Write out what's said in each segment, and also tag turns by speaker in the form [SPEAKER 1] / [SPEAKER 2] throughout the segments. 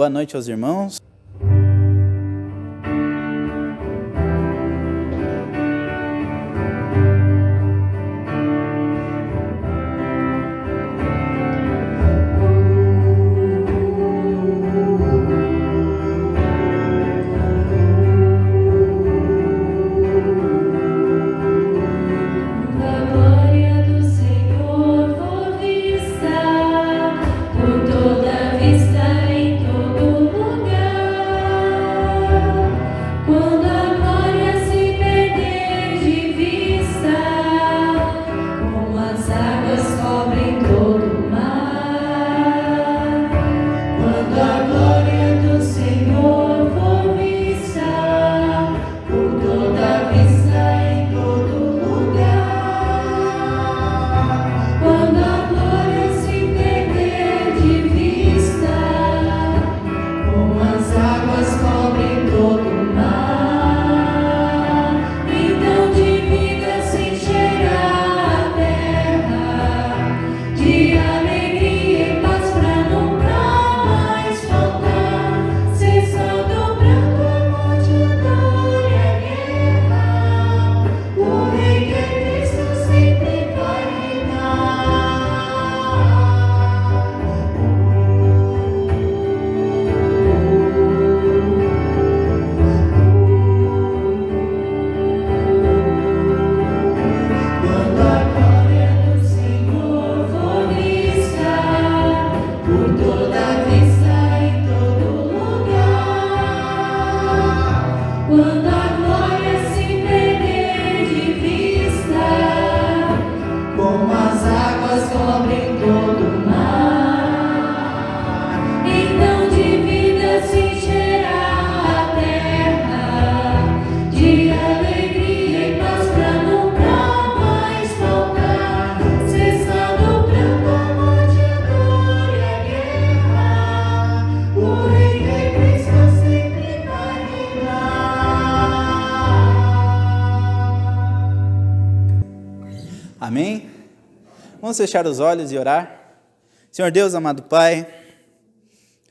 [SPEAKER 1] Boa noite aos irmãos. Amém? Vamos fechar os olhos e orar. Senhor Deus, amado Pai,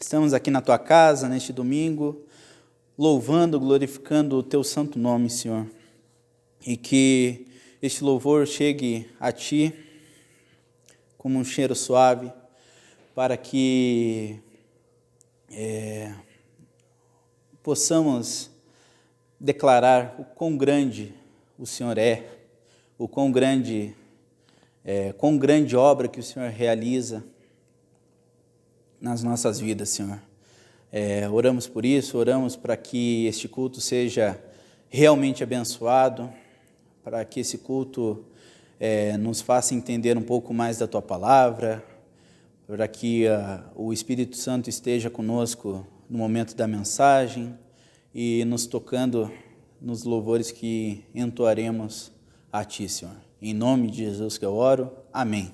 [SPEAKER 1] estamos aqui na Tua casa neste domingo, louvando, glorificando o Teu santo nome, Senhor. E que este louvor chegue a Ti como um cheiro suave, para que possamos declarar o quão grande o Senhor é, o quão grande obra que o Senhor realiza nas nossas vidas, Senhor. Oramos por isso, oramos para que este culto seja realmente abençoado, para que esse culto nos faça entender um pouco mais da Tua palavra, para que o Espírito Santo esteja conosco no momento da mensagem e nos tocando nos louvores que entoaremos a Ti, Senhor. Em nome de Jesus que eu oro. Amém.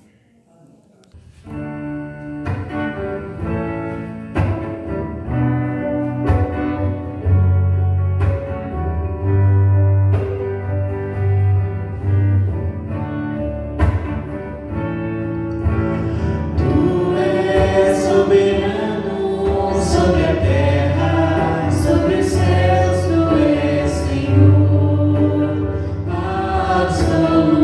[SPEAKER 2] Absoluto.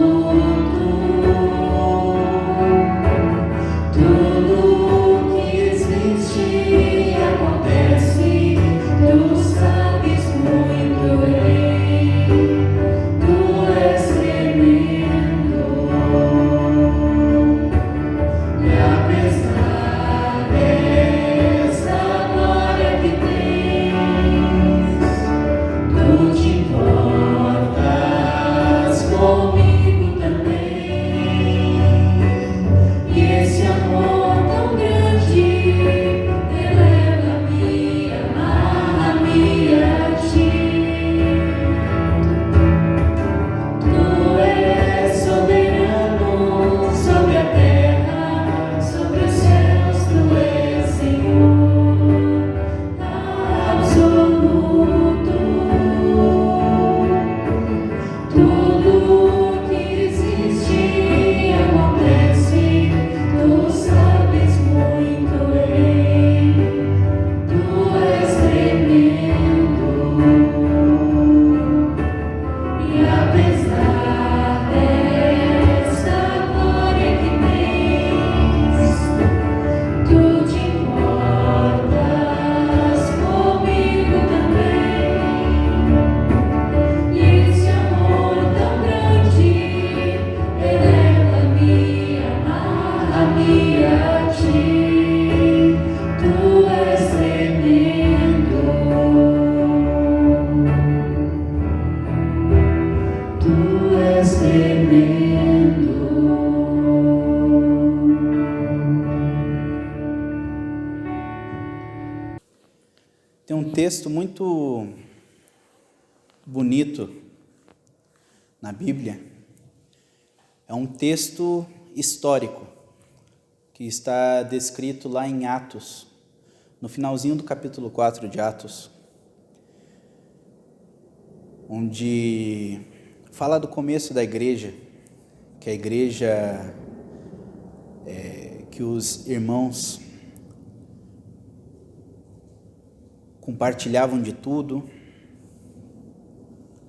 [SPEAKER 1] texto muito bonito na Bíblia. É um texto histórico que está descrito lá em Atos, no finalzinho do capítulo 4 de Atos, onde fala do começo da igreja, que a igreja que os irmãos compartilhavam de tudo,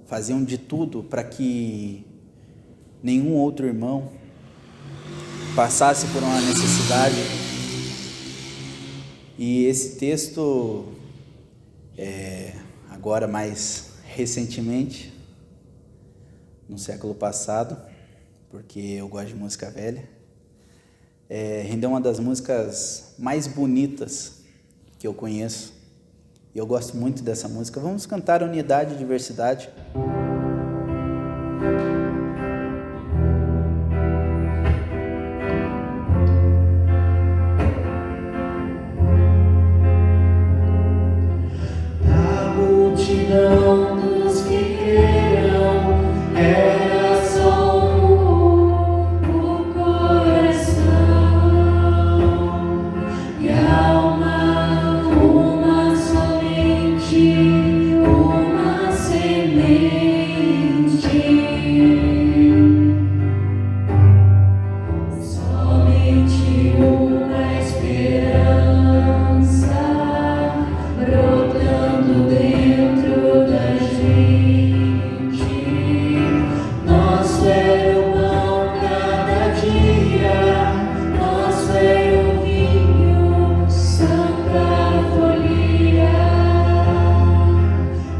[SPEAKER 1] faziam de tudo para que nenhum outro irmão passasse por uma necessidade. E esse texto, agora mais recentemente, no século passado, porque eu gosto de música velha, rendeu uma das músicas mais bonitas que eu conheço. E eu gosto muito dessa música. Vamos cantar Unidade e Diversidade.
[SPEAKER 2] A multidão dos que creram era só o coração e a alma, uma somente, uma semente, somente uma esperança brotando dentro da gente. Nosso é o pão cada dia, nosso é o vinho, santa folia,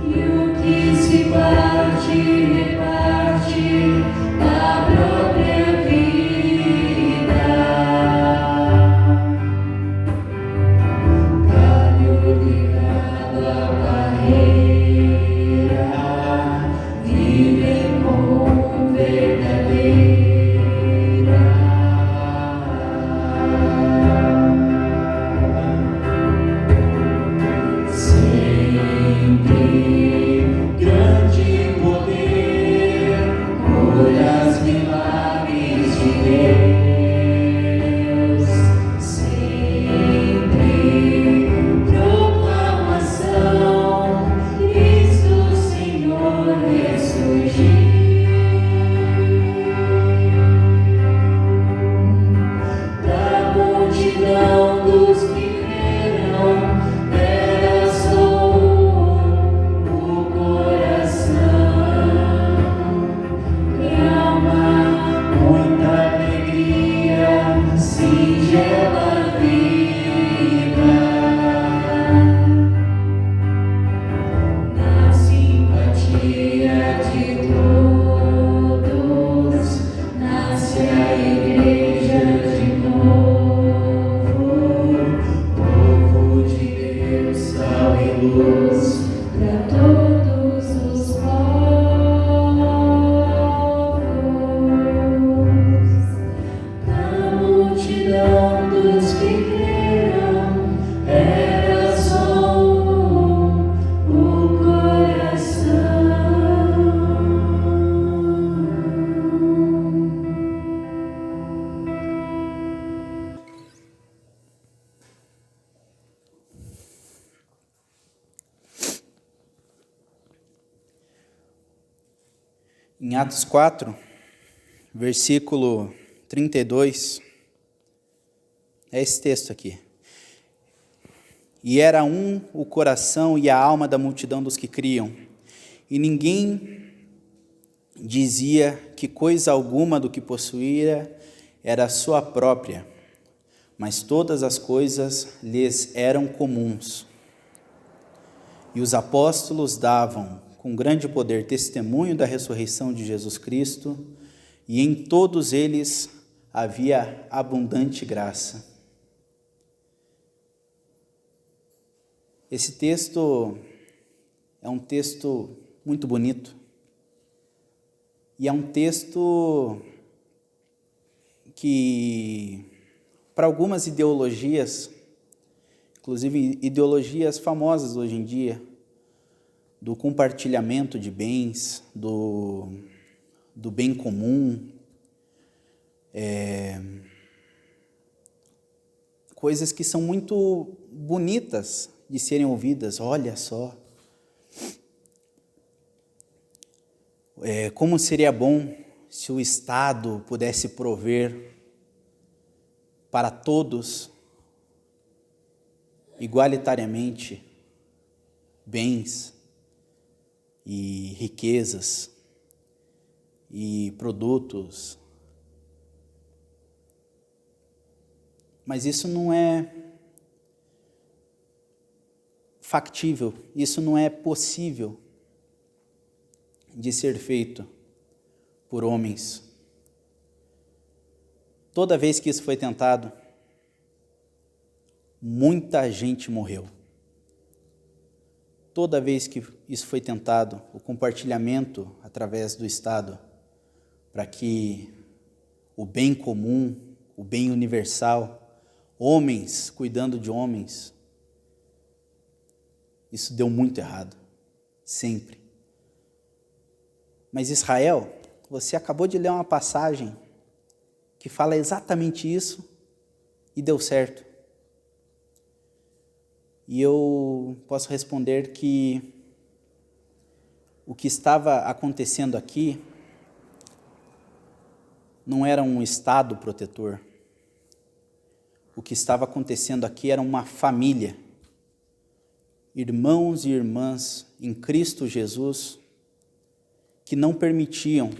[SPEAKER 2] e o que se parte, reparte da própria vida. Galho ligado à barreira, vivem com verdadeira. Sempre grande poder, curas, milagres de Deus. Sempre proclamação, Cristo Senhor ressurgiu. Da multidão dos que creram era só o coração e alma, muita alegria, singela vida. Na simpatia de todos, nasce a igreja de novo, povo de Deus, sal e luz para todos os povos. Da multidão dos que creram era só o coração.
[SPEAKER 1] Em Atos 4, versículo 32, é esse texto aqui. E era um o coração e a alma da multidão dos que criam, e ninguém dizia que coisa alguma do que possuía era sua própria, mas todas as coisas lhes eram comuns. E os apóstolos davam com grande poder testemunho da ressurreição de Jesus Cristo, e em todos eles havia abundante graça. Esse texto é um texto muito bonito, e é um texto que, para algumas ideologias, inclusive ideologias famosas hoje em dia, do compartilhamento de bens, do bem comum, coisas que são muito bonitas de serem ouvidas. Olha só, como seria bom se o Estado pudesse prover para todos, igualitariamente, bens e riquezas e produtos. Mas isso não é factível, isso não é possível de ser feito por homens. Toda vez que isso foi tentado, muita gente morreu. Toda vez que isso foi tentado, o compartilhamento através do Estado, para que o bem comum, o bem universal, homens cuidando de homens, isso deu muito errado, sempre. Mas Israel, você acabou de ler uma passagem que fala exatamente isso e deu certo. E eu posso responder que o que estava acontecendo aqui não era um Estado protetor. O que estava acontecendo aqui era uma família, irmãos e irmãs em Cristo Jesus, que não permitiam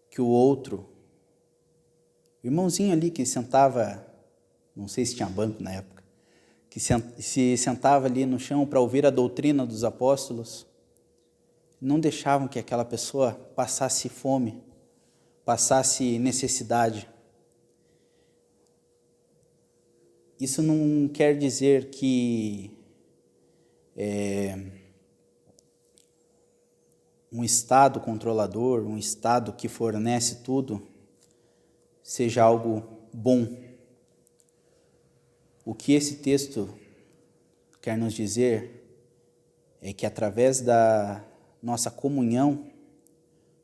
[SPEAKER 1] que o outro, irmãozinho ali que sentava, não sei se tinha banco na época, que se sentava ali no chão para ouvir a doutrina dos apóstolos, não deixavam que aquela pessoa passasse fome, passasse necessidade. Isso não quer dizer que um Estado controlador, um Estado que fornece tudo, seja algo bom. O que esse texto quer nos dizer é que através da nossa comunhão,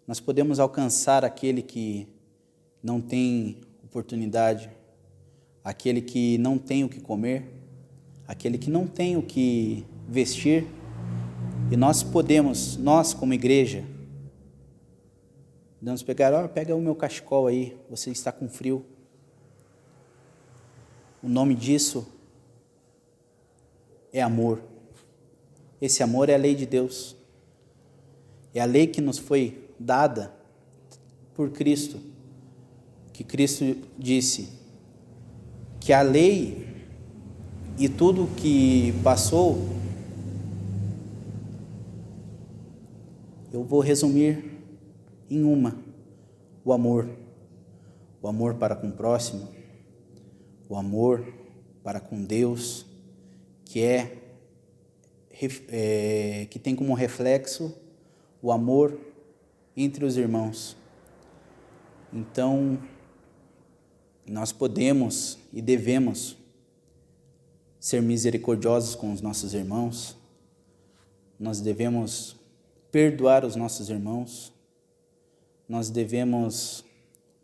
[SPEAKER 1] nós podemos alcançar aquele que não tem oportunidade, aquele que não tem o que comer, aquele que não tem o que vestir, e nós podemos, nós como igreja, podemos pegar, pega o meu cachecol aí, você está com frio. O nome disso é amor. Esse amor é a lei de Deus. É a lei que nos foi dada por Cristo. Que Cristo disse que a lei e tudo que passou, eu vou resumir em uma: o amor. O amor para com o próximo, o amor para com Deus, que que tem como reflexo o amor entre os irmãos. Então, nós podemos e devemos ser misericordiosos com os nossos irmãos, nós devemos perdoar os nossos irmãos, nós devemos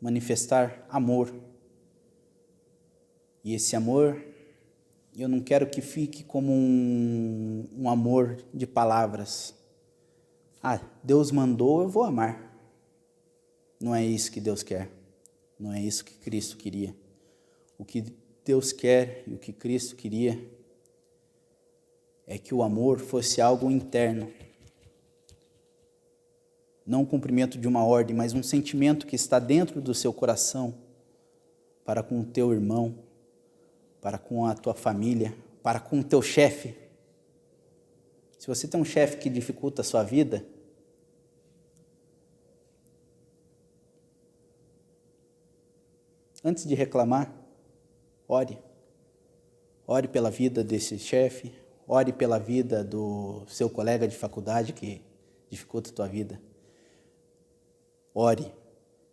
[SPEAKER 1] manifestar amor. E esse amor, eu não quero que fique como um amor de palavras. Deus mandou, eu vou amar. Não é isso que Deus quer. Não é isso que Cristo queria. O que Deus quer e o que Cristo queria é que o amor fosse algo interno. Não o cumprimento de uma ordem, mas um sentimento que está dentro do seu coração para com o teu irmão, para com a tua família, para com o teu chefe. Se você tem um chefe que dificulta a sua vida, antes de reclamar, ore. Ore pela vida desse chefe, ore pela vida do seu colega de faculdade que dificulta a tua vida. Ore,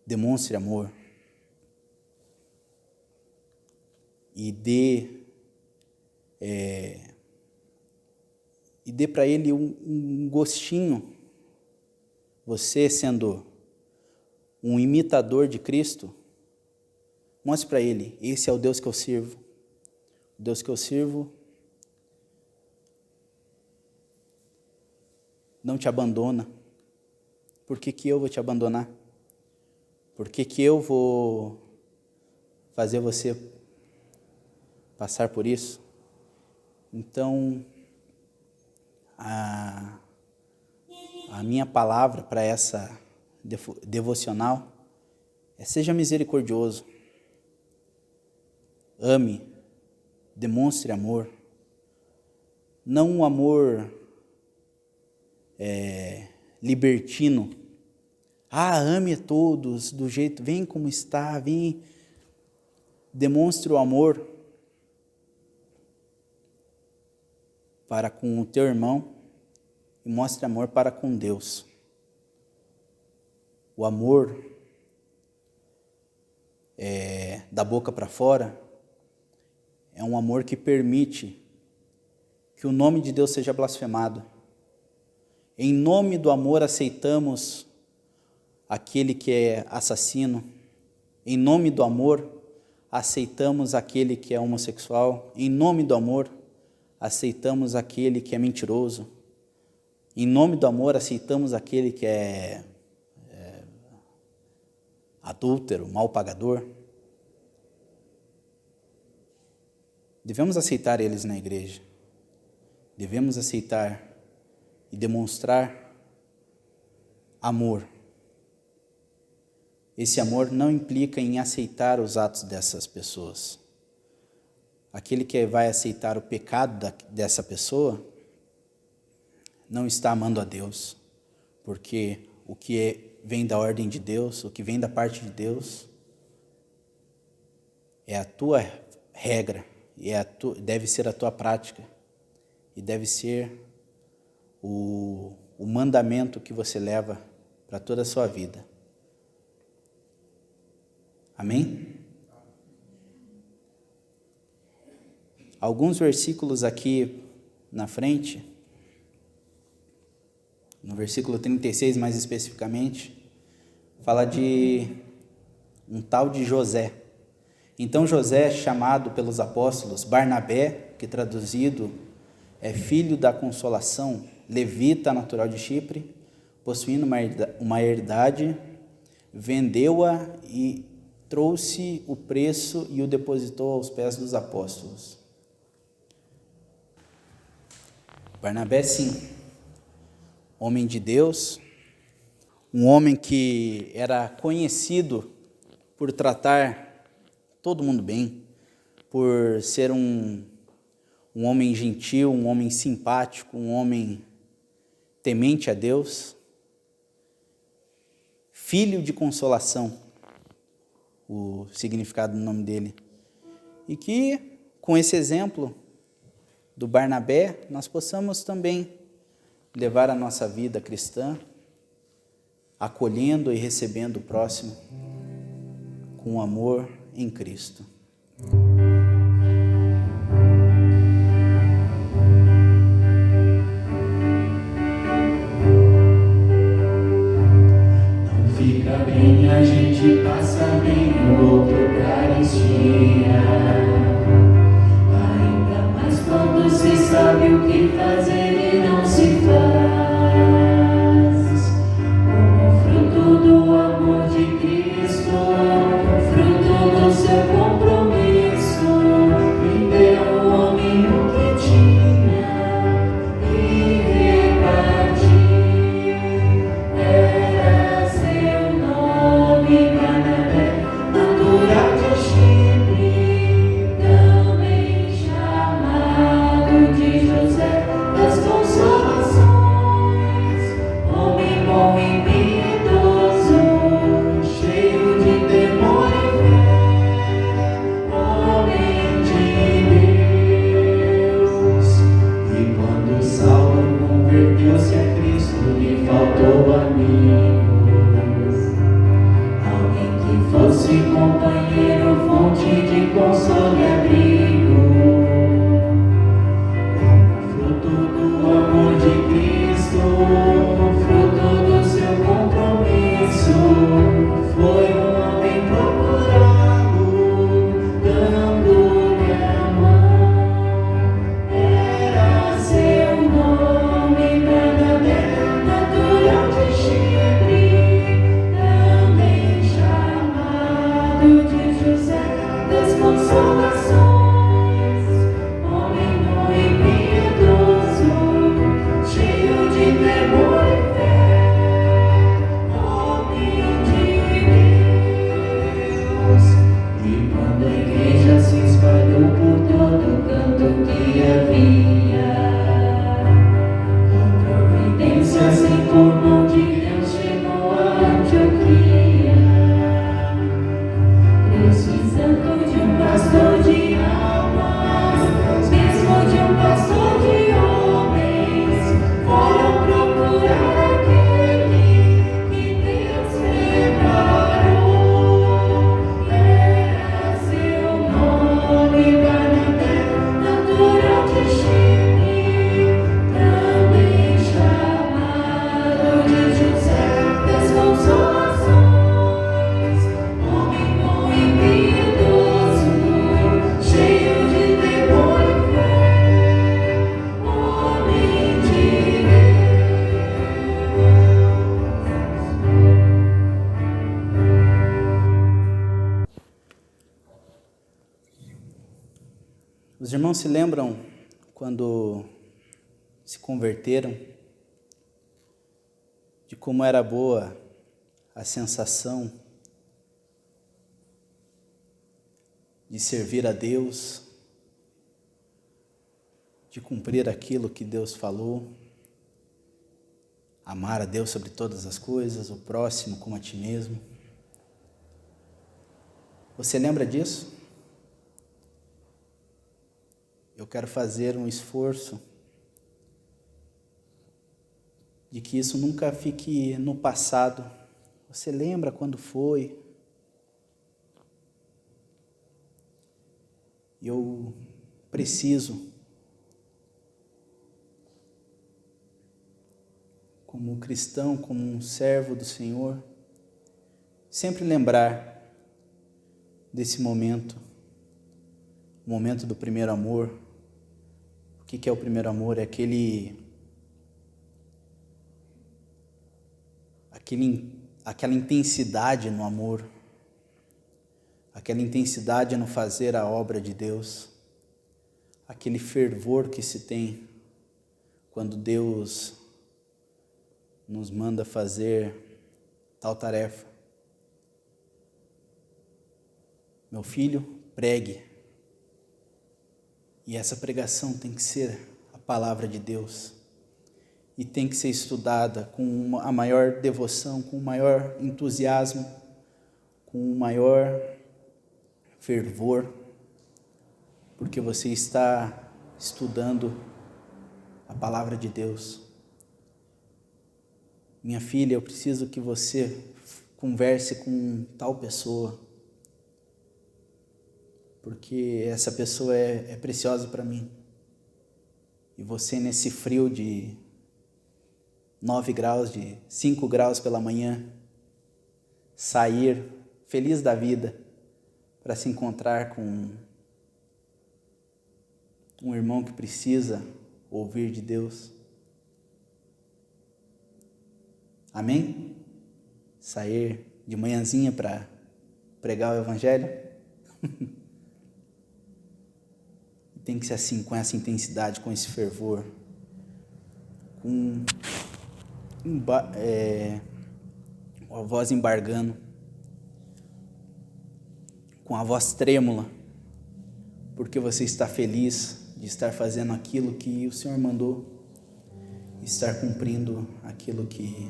[SPEAKER 1] demonstre amor. e dê para ele um gostinho. Você sendo um imitador de Cristo, mostre para ele, esse é o Deus que eu sirvo. O Deus que eu sirvo não te abandona. Por que eu vou te abandonar? Por que eu vou fazer você passar por isso? Então, a minha palavra para essa devocional é: seja misericordioso, ame, demonstre amor, não um amor libertino. Ame a todos do jeito, vem como está, vem, demonstre o amor para com o teu irmão e mostre amor para com Deus. O amor da boca para fora é um amor que permite que o nome de Deus seja blasfemado. Em nome do amor aceitamos aquele que é assassino. Em nome do amor aceitamos aquele que é homossexual. Em nome do amor aceitamos aquele que é mentiroso. Em nome do amor aceitamos aquele que é adúltero, mal pagador. Devemos aceitar eles na igreja. Devemos aceitar e demonstrar amor. Esse amor não implica em aceitar os atos dessas pessoas. Aquele que vai aceitar o pecado dessa pessoa não está amando a Deus, porque o que vem da ordem de Deus, o que vem da parte de Deus, é a tua regra, e deve ser a tua prática, e deve ser o mandamento que você leva para toda a sua vida. Amém? Alguns versículos aqui na frente, no versículo 36 mais especificamente, fala de um tal de José. Então José, chamado pelos apóstolos Barnabé, que traduzido é filho da consolação, levita natural de Chipre, possuindo uma herdade, vendeu-a e trouxe o preço e o depositou aos pés dos apóstolos. Barnabé, sim, homem de Deus, um homem que era conhecido por tratar todo mundo bem, por ser um homem gentil, um homem simpático, um homem temente a Deus, filho de consolação, o significado do nome dele. E que, com esse exemplo do Barnabé, nós possamos também levar a nossa vida cristã, acolhendo e recebendo o próximo com amor em Cristo.
[SPEAKER 2] Não fica bem, a gente passa bem no outro Eucaristia. Ainda mais quando se sabe o que fazer e não se faz. Como fruto do amor de Cristo, fruto do seu compromisso, me deu o homem o que tinha e repartiu. Era seu nome Barnabé, natural de Chipre, também chamado de José das Consolações, homem bom e piedoso, cheio de temor e fé, homem de Deus. E quando Saulo converteu-se a Cristo, lhe faltou amigos, alguém que fosse companheiro, fonte de consolo e abrigo.
[SPEAKER 1] Os irmãos se lembram quando se converteram, de como era boa a sensação de servir a Deus, de cumprir aquilo que Deus falou, amar a Deus sobre todas as coisas, o próximo como a ti mesmo. Você lembra disso? Eu quero fazer um esforço de que isso nunca fique no passado. Você lembra quando foi? Eu preciso, como cristão, como um servo do Senhor, sempre lembrar desse momento, o momento do primeiro amor. O que é o primeiro amor? É aquela intensidade no amor, aquela intensidade no fazer a obra de Deus, aquele fervor que se tem quando Deus nos manda fazer tal tarefa. Meu filho, pregue. E essa pregação tem que ser a palavra de Deus. E tem que ser estudada com a maior devoção, com o maior entusiasmo, com o maior fervor, porque você está estudando a palavra de Deus. Minha filha, eu preciso que você converse com tal pessoa, porque essa pessoa é preciosa para mim. E você, nesse frio de 9 graus, de 5 graus pela manhã, sair feliz da vida para se encontrar com um irmão que precisa ouvir de Deus. Amém? Sair de manhãzinha para pregar o Evangelho. Tem que ser assim, com essa intensidade, com esse fervor, com a voz embargando, com a voz trêmula, porque você está feliz de estar fazendo aquilo que o Senhor mandou, estar cumprindo aquilo que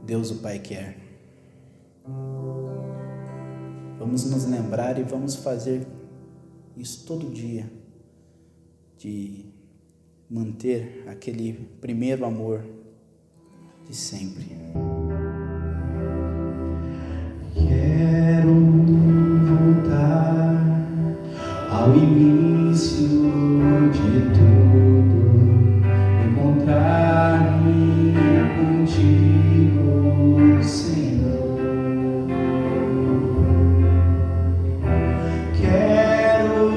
[SPEAKER 1] Deus o Pai quer. Vamos nos lembrar e vamos fazer isso todo dia, de manter aquele primeiro amor de sempre.
[SPEAKER 2] Quero voltar ao início de tudo, encontrar-me contigo, Senhor. Quero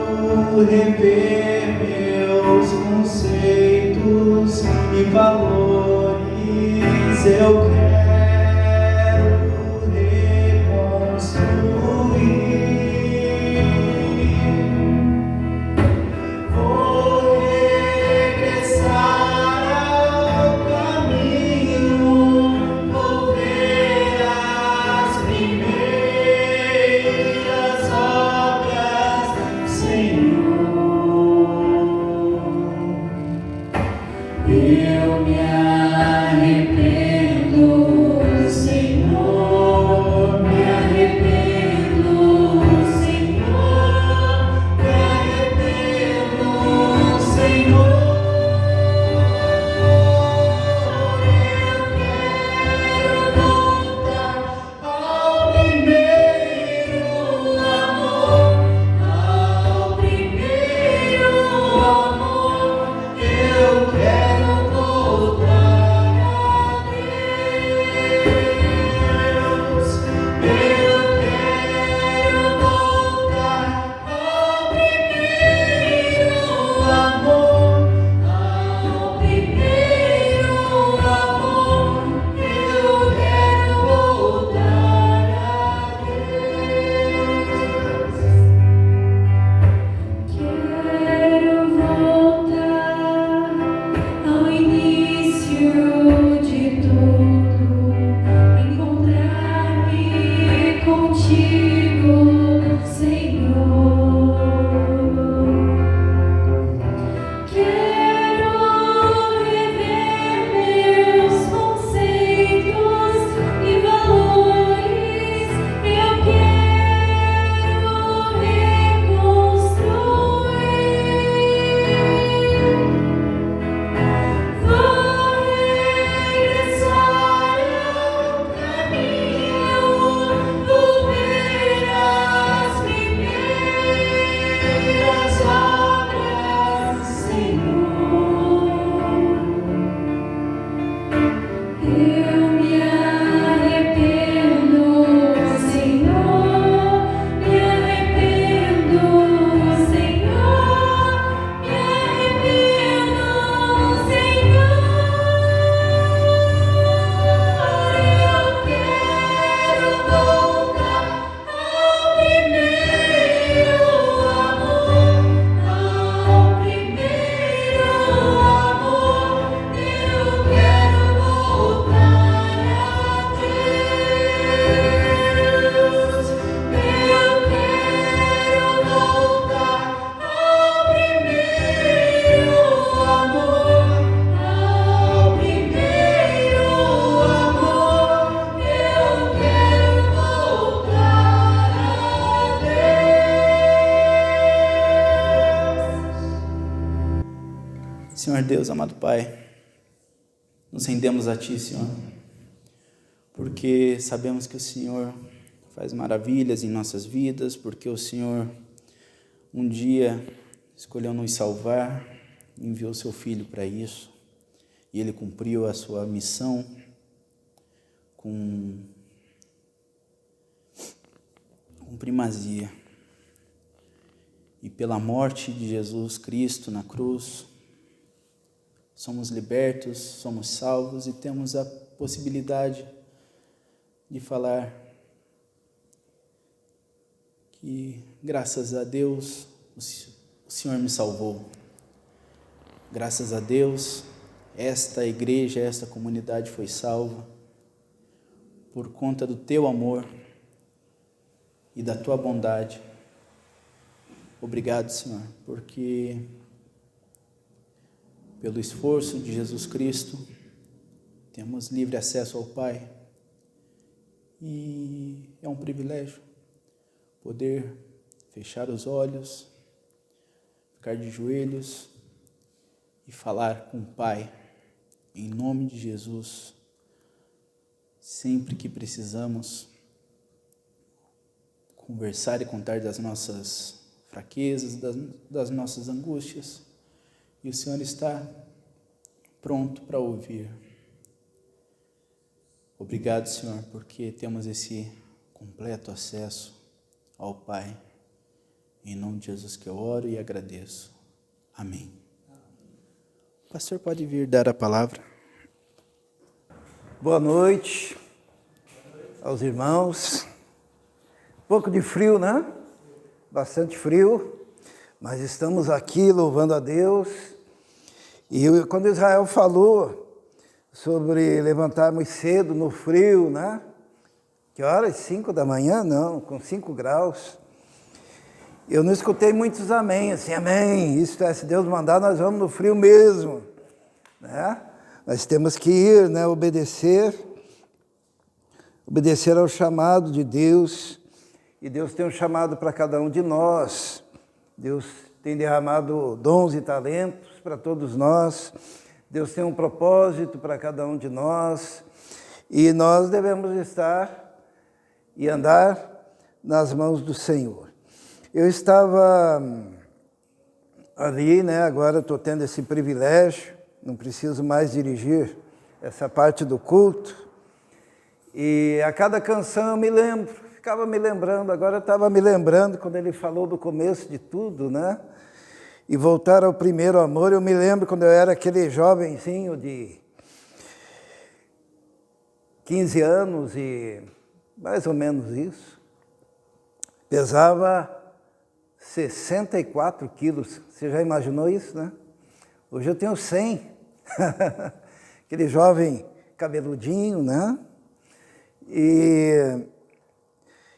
[SPEAKER 2] rever meus conceitos e valores. Eu quero reconstruir. Vou regressar ao caminho, vou ver as primeiras obras, Senhor. Eu me arrependo
[SPEAKER 1] Senhor Deus, amado Pai, nos rendemos a Ti, Senhor, porque sabemos que o Senhor faz maravilhas em nossas vidas, porque o Senhor um dia escolheu nos salvar, enviou Seu Filho para isso, e Ele cumpriu a Sua missão com primazia. E pela morte de Jesus Cristo na cruz, somos libertos, somos salvos e temos a possibilidade de falar que, graças a Deus, o Senhor me salvou. Graças a Deus, esta igreja, esta comunidade foi salva por conta do Teu amor e da Tua bondade. Obrigado, Senhor, porque pelo esforço de Jesus Cristo, temos livre acesso ao Pai. E é um privilégio poder fechar os olhos, ficar de joelhos e falar com o Pai, em nome de Jesus, sempre que precisamos conversar e contar das nossas fraquezas, das nossas angústias. E o Senhor está pronto para ouvir. Obrigado, Senhor, porque temos esse completo acesso ao Pai. Em nome de Jesus que eu oro e agradeço. Amém. O pastor pode vir dar a palavra.
[SPEAKER 3] Boa noite aos irmãos. Um pouco de frio, né? Bastante frio. Mas estamos aqui louvando a Deus. E quando Israel falou sobre levantarmos cedo no frio, né? Que horas? 5 da manhã? Não, com 5 graus. Eu não escutei muitos amém, assim, amém. Isso é, se Deus mandar, nós vamos no frio mesmo, né? Nós temos que ir, né? Obedecer ao chamado de Deus. E Deus tem um chamado para cada um de nós. Deus tem derramado dons e talentos para todos nós. Deus tem um propósito para cada um de nós. E nós devemos estar e andar nas mãos do Senhor. Eu estava ali, né? Agora estou tendo esse privilégio, não preciso mais dirigir essa parte do culto. E a cada canção eu me lembro. Ficava me lembrando, agora eu estava me lembrando quando ele falou do começo de tudo, né? E voltar ao primeiro amor, eu me lembro quando eu era aquele jovenzinho de 15 anos e mais ou menos isso. Pesava 64 quilos, você já imaginou isso, né? Hoje eu tenho 100. Aquele jovem cabeludinho, né?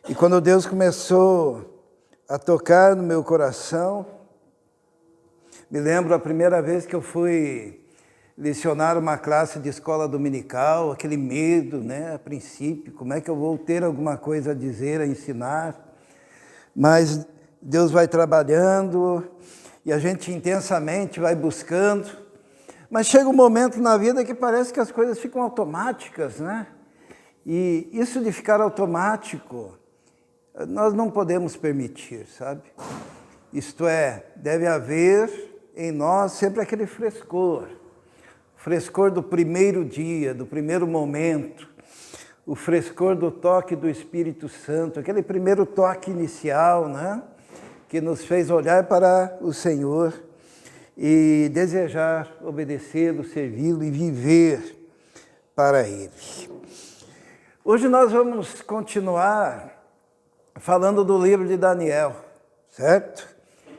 [SPEAKER 3] E quando Deus começou a tocar no meu coração, me lembro a primeira vez que eu fui lecionar uma classe de escola dominical, aquele medo, né, a princípio, como é que eu vou ter alguma coisa a dizer, a ensinar? Mas Deus vai trabalhando e a gente intensamente vai buscando, mas chega um momento na vida que parece que as coisas ficam automáticas, né? E isso de ficar automático, nós não podemos permitir, sabe? Isto é, deve haver em nós sempre aquele frescor. frescor do primeiro dia, do primeiro momento, o frescor do toque do Espírito Santo, aquele primeiro toque inicial, né? Que nos fez olhar para o Senhor e desejar obedecê-lo, servi-lo e viver para Ele. Hoje nós vamos continuar falando do livro de Daniel, certo?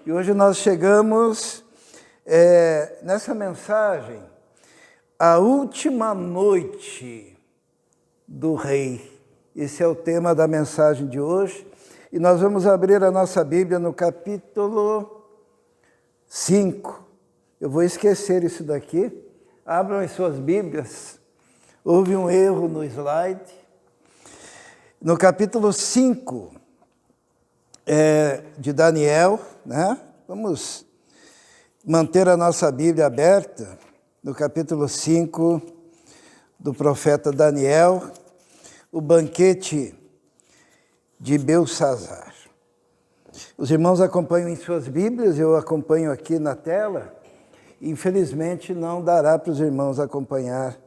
[SPEAKER 3] E hoje nós chegamos nessa mensagem, a última noite do rei. Esse é o tema da mensagem de hoje. E nós vamos abrir a nossa Bíblia no capítulo 5. Eu vou esquecer isso daqui. Abram as suas Bíblias. Houve um erro no slide. No capítulo 5 de Daniel, né? Vamos manter a nossa Bíblia aberta no capítulo 5 do profeta Daniel, o banquete de Beltsazar. Os irmãos acompanham em suas Bíblias, eu acompanho aqui na tela. Infelizmente não dará para os irmãos acompanhar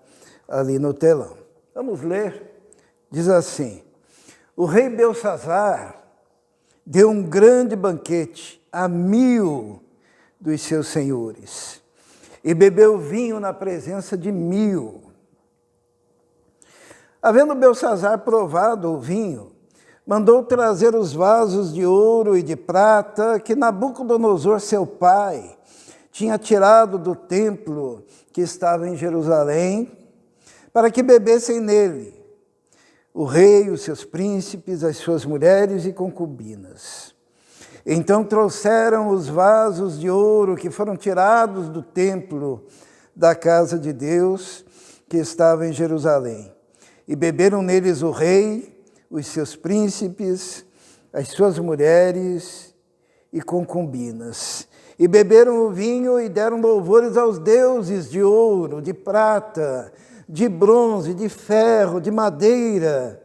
[SPEAKER 3] ali no telão. Vamos ler. Diz assim: o rei Beltsazar deu um grande banquete a 1000 dos seus senhores e bebeu vinho na presença de 1000. Havendo Beltsazar provado o vinho, mandou trazer os vasos de ouro e de prata que Nabucodonosor, seu pai, tinha tirado do templo que estava em Jerusalém, para que bebessem nele o rei, os seus príncipes, as suas mulheres e concubinas. Então trouxeram os vasos de ouro que foram tirados do templo da casa de Deus que estava em Jerusalém. E beberam neles o rei, os seus príncipes, as suas mulheres e concubinas. E beberam o vinho e deram louvores aos deuses de ouro, de prata, de bronze, de ferro, de madeira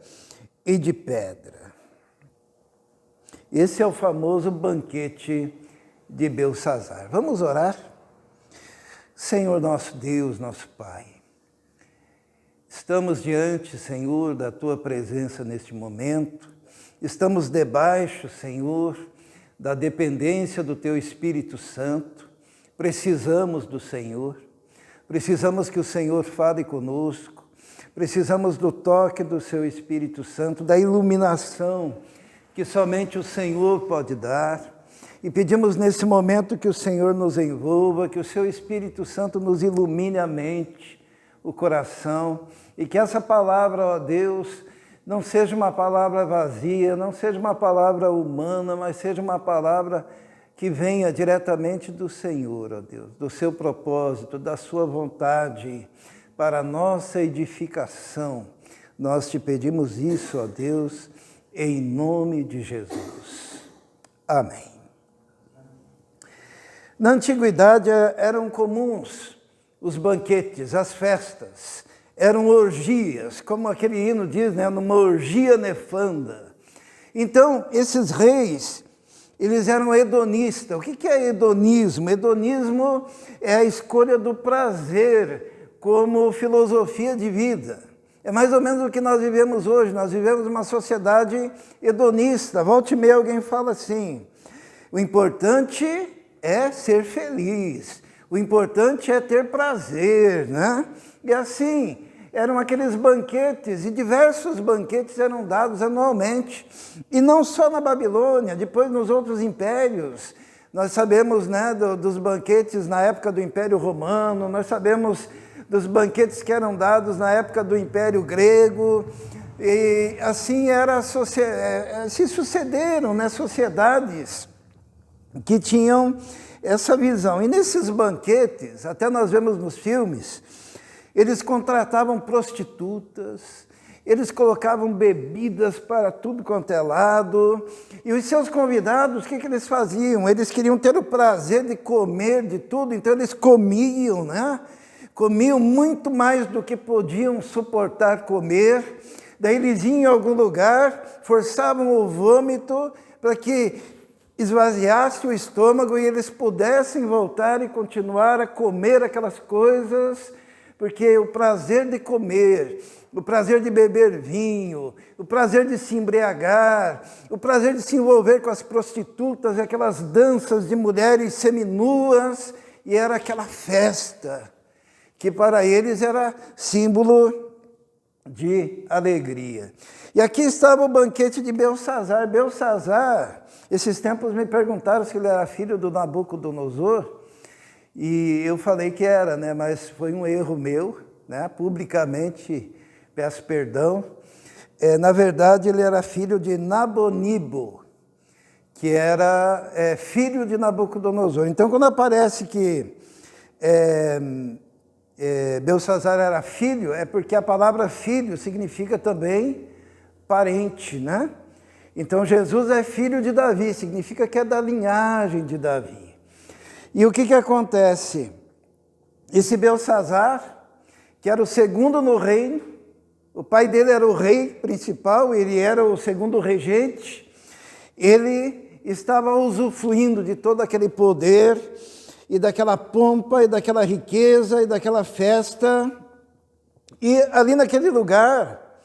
[SPEAKER 3] e de pedra. Esse é o famoso banquete de Beltsazar. Vamos orar? Senhor nosso Deus, nosso Pai, estamos diante, Senhor, da Tua presença neste momento. Estamos debaixo, Senhor, da dependência do Teu Espírito Santo. Precisamos do Senhor. Precisamos que o Senhor fale conosco. Precisamos do toque do Seu Espírito Santo, da iluminação que somente o Senhor pode dar. E pedimos nesse momento que o Senhor nos envolva, que o Seu Espírito Santo nos ilumine a mente, o coração, e que essa palavra, ó Deus, não seja uma palavra vazia, não seja uma palavra humana, mas seja uma palavra que venha diretamente do Senhor, ó Deus, do seu propósito, da sua vontade, para a nossa edificação. Nós te pedimos isso, ó Deus, em nome de Jesus. Amém. Na antiguidade eram comuns os banquetes, as festas, eram orgias, como aquele hino diz, né? Numa orgia nefanda. Então, esses reis, eles eram hedonistas. O que é hedonismo? Hedonismo é a escolha do prazer como filosofia de vida. É mais ou menos o que nós vivemos hoje. Nós vivemos uma sociedade hedonista. Volta e meia alguém fala assim: o importante é ser feliz, o importante é ter prazer, né? E assim, eram aqueles banquetes, e diversos banquetes eram dados anualmente. E não só na Babilônia, depois nos outros impérios. Nós sabemos, né, dos banquetes na época do Império Romano, nós sabemos dos banquetes que eram dados na época do Império Grego. E assim se sucederam, né, sociedades que tinham essa visão. E nesses banquetes, até nós vemos nos filmes, eles contratavam prostitutas, eles colocavam bebidas para tudo quanto é lado, e os seus convidados, o que eles faziam? Eles queriam ter o prazer de comer de tudo, então eles comiam, né? Comiam muito mais do que podiam suportar comer, daí eles iam em algum lugar, forçavam o vômito para que esvaziasse o estômago e eles pudessem voltar e continuar a comer aquelas coisas, porque o prazer de comer, o prazer de beber vinho, o prazer de se embriagar, o prazer de se envolver com as prostitutas e aquelas danças de mulheres seminuas, e era aquela festa que para eles era símbolo de alegria. E aqui estava o banquete de Belsazar. Belsazar, esses tempos me perguntaram se ele era filho do Nabucodonosor, e eu falei que era, né? Mas foi um erro meu, né? Publicamente peço perdão. Na verdade, ele era filho de Nabonibo, que era filho de Nabucodonosor. Então, quando aparece que Belsazar era filho, é porque a palavra filho significa também parente, né? Então, Jesus é filho de Davi, significa que é da linhagem de Davi. E o que acontece? Esse Belsazar, que era o segundo no reino, o pai dele era o rei principal, ele era o segundo regente, ele estava usufruindo de todo aquele poder, e daquela pompa, e daquela riqueza, e daquela festa, e ali naquele lugar,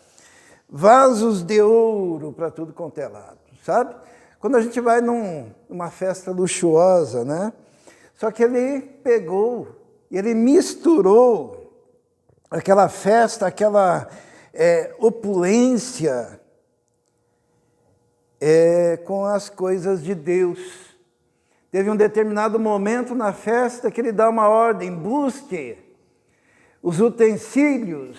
[SPEAKER 3] vasos de ouro para tudo quanto é lado, sabe? Quando a gente vai numa festa luxuosa, né? Só que ele pegou, ele misturou aquela festa, aquela opulência com as coisas de Deus. Teve um determinado momento na festa que ele dá uma ordem: busque os utensílios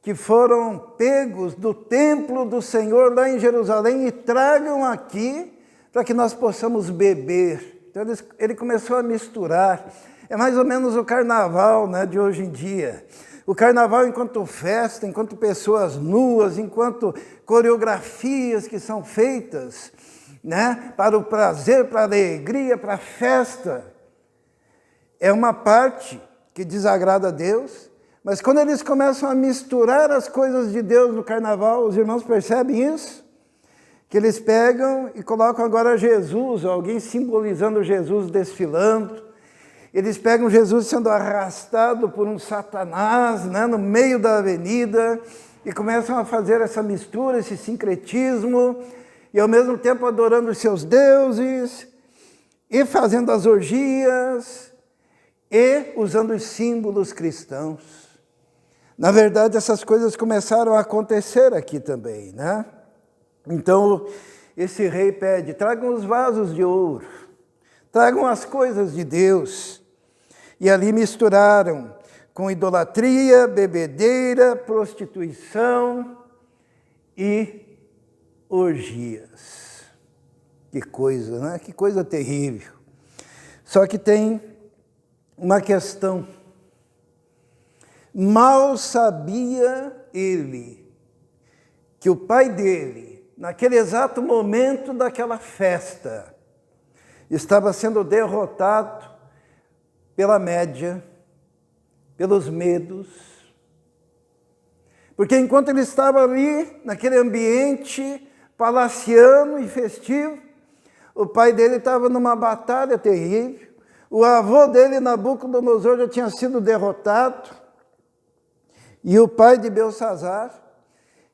[SPEAKER 3] que foram pegos do templo do Senhor lá em Jerusalém e tragam aqui para que nós possamos beber. Então ele começou a misturar. É mais ou menos o carnaval, né, de hoje em dia. O carnaval enquanto festa, enquanto pessoas nuas, enquanto coreografias que são feitas, né, para o prazer, para a alegria, para a festa. É uma parte que desagrada a Deus, mas quando eles começam a misturar as coisas de Deus no carnaval, os irmãos percebem isso? Que eles pegam e colocam agora Jesus, alguém simbolizando Jesus desfilando. Eles pegam Jesus sendo arrastado por um Satanás, né, no meio da avenida, e começam a fazer essa mistura, esse sincretismo, e ao mesmo tempo adorando os seus deuses, e fazendo as orgias, e usando os símbolos cristãos. Na verdade, essas coisas começaram a acontecer aqui também, né? Então, esse rei pede: tragam os vasos de ouro, tragam as coisas de Deus. E ali misturaram com idolatria, bebedeira, prostituição e orgias. Que coisa, né? Que coisa terrível. Só que tem uma questão. Mal sabia ele que o pai dele, naquele exato momento daquela festa, estava sendo derrotado pela média, pelos medos. Porque enquanto ele estava ali, naquele ambiente palaciano e festivo, o pai dele estava numa batalha terrível, o avô dele, Nabucodonosor, já tinha sido derrotado, e o pai de Belsazar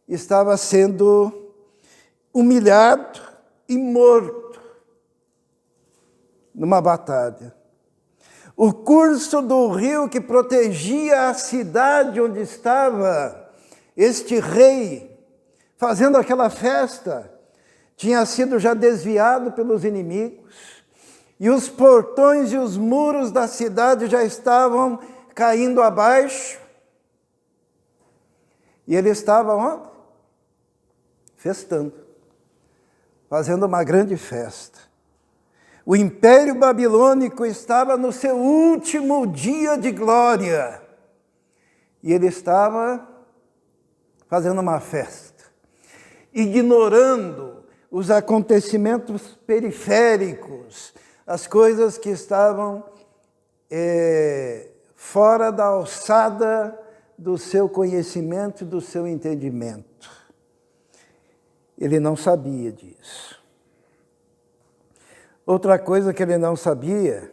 [SPEAKER 3] estava sendo humilhado e morto numa batalha. O curso do rio que protegia a cidade onde estava este rei fazendo aquela festa tinha sido já desviado pelos inimigos, e os portões e os muros da cidade já estavam caindo abaixo, e ele estava onde? Festando, fazendo uma grande festa. O Império Babilônico estava no seu último dia de glória, e ele estava fazendo uma festa, ignorando os acontecimentos periféricos, as coisas que estavam fora da alçada do seu conhecimento e do seu entendimento. Ele não sabia disso. Outra coisa que ele não sabia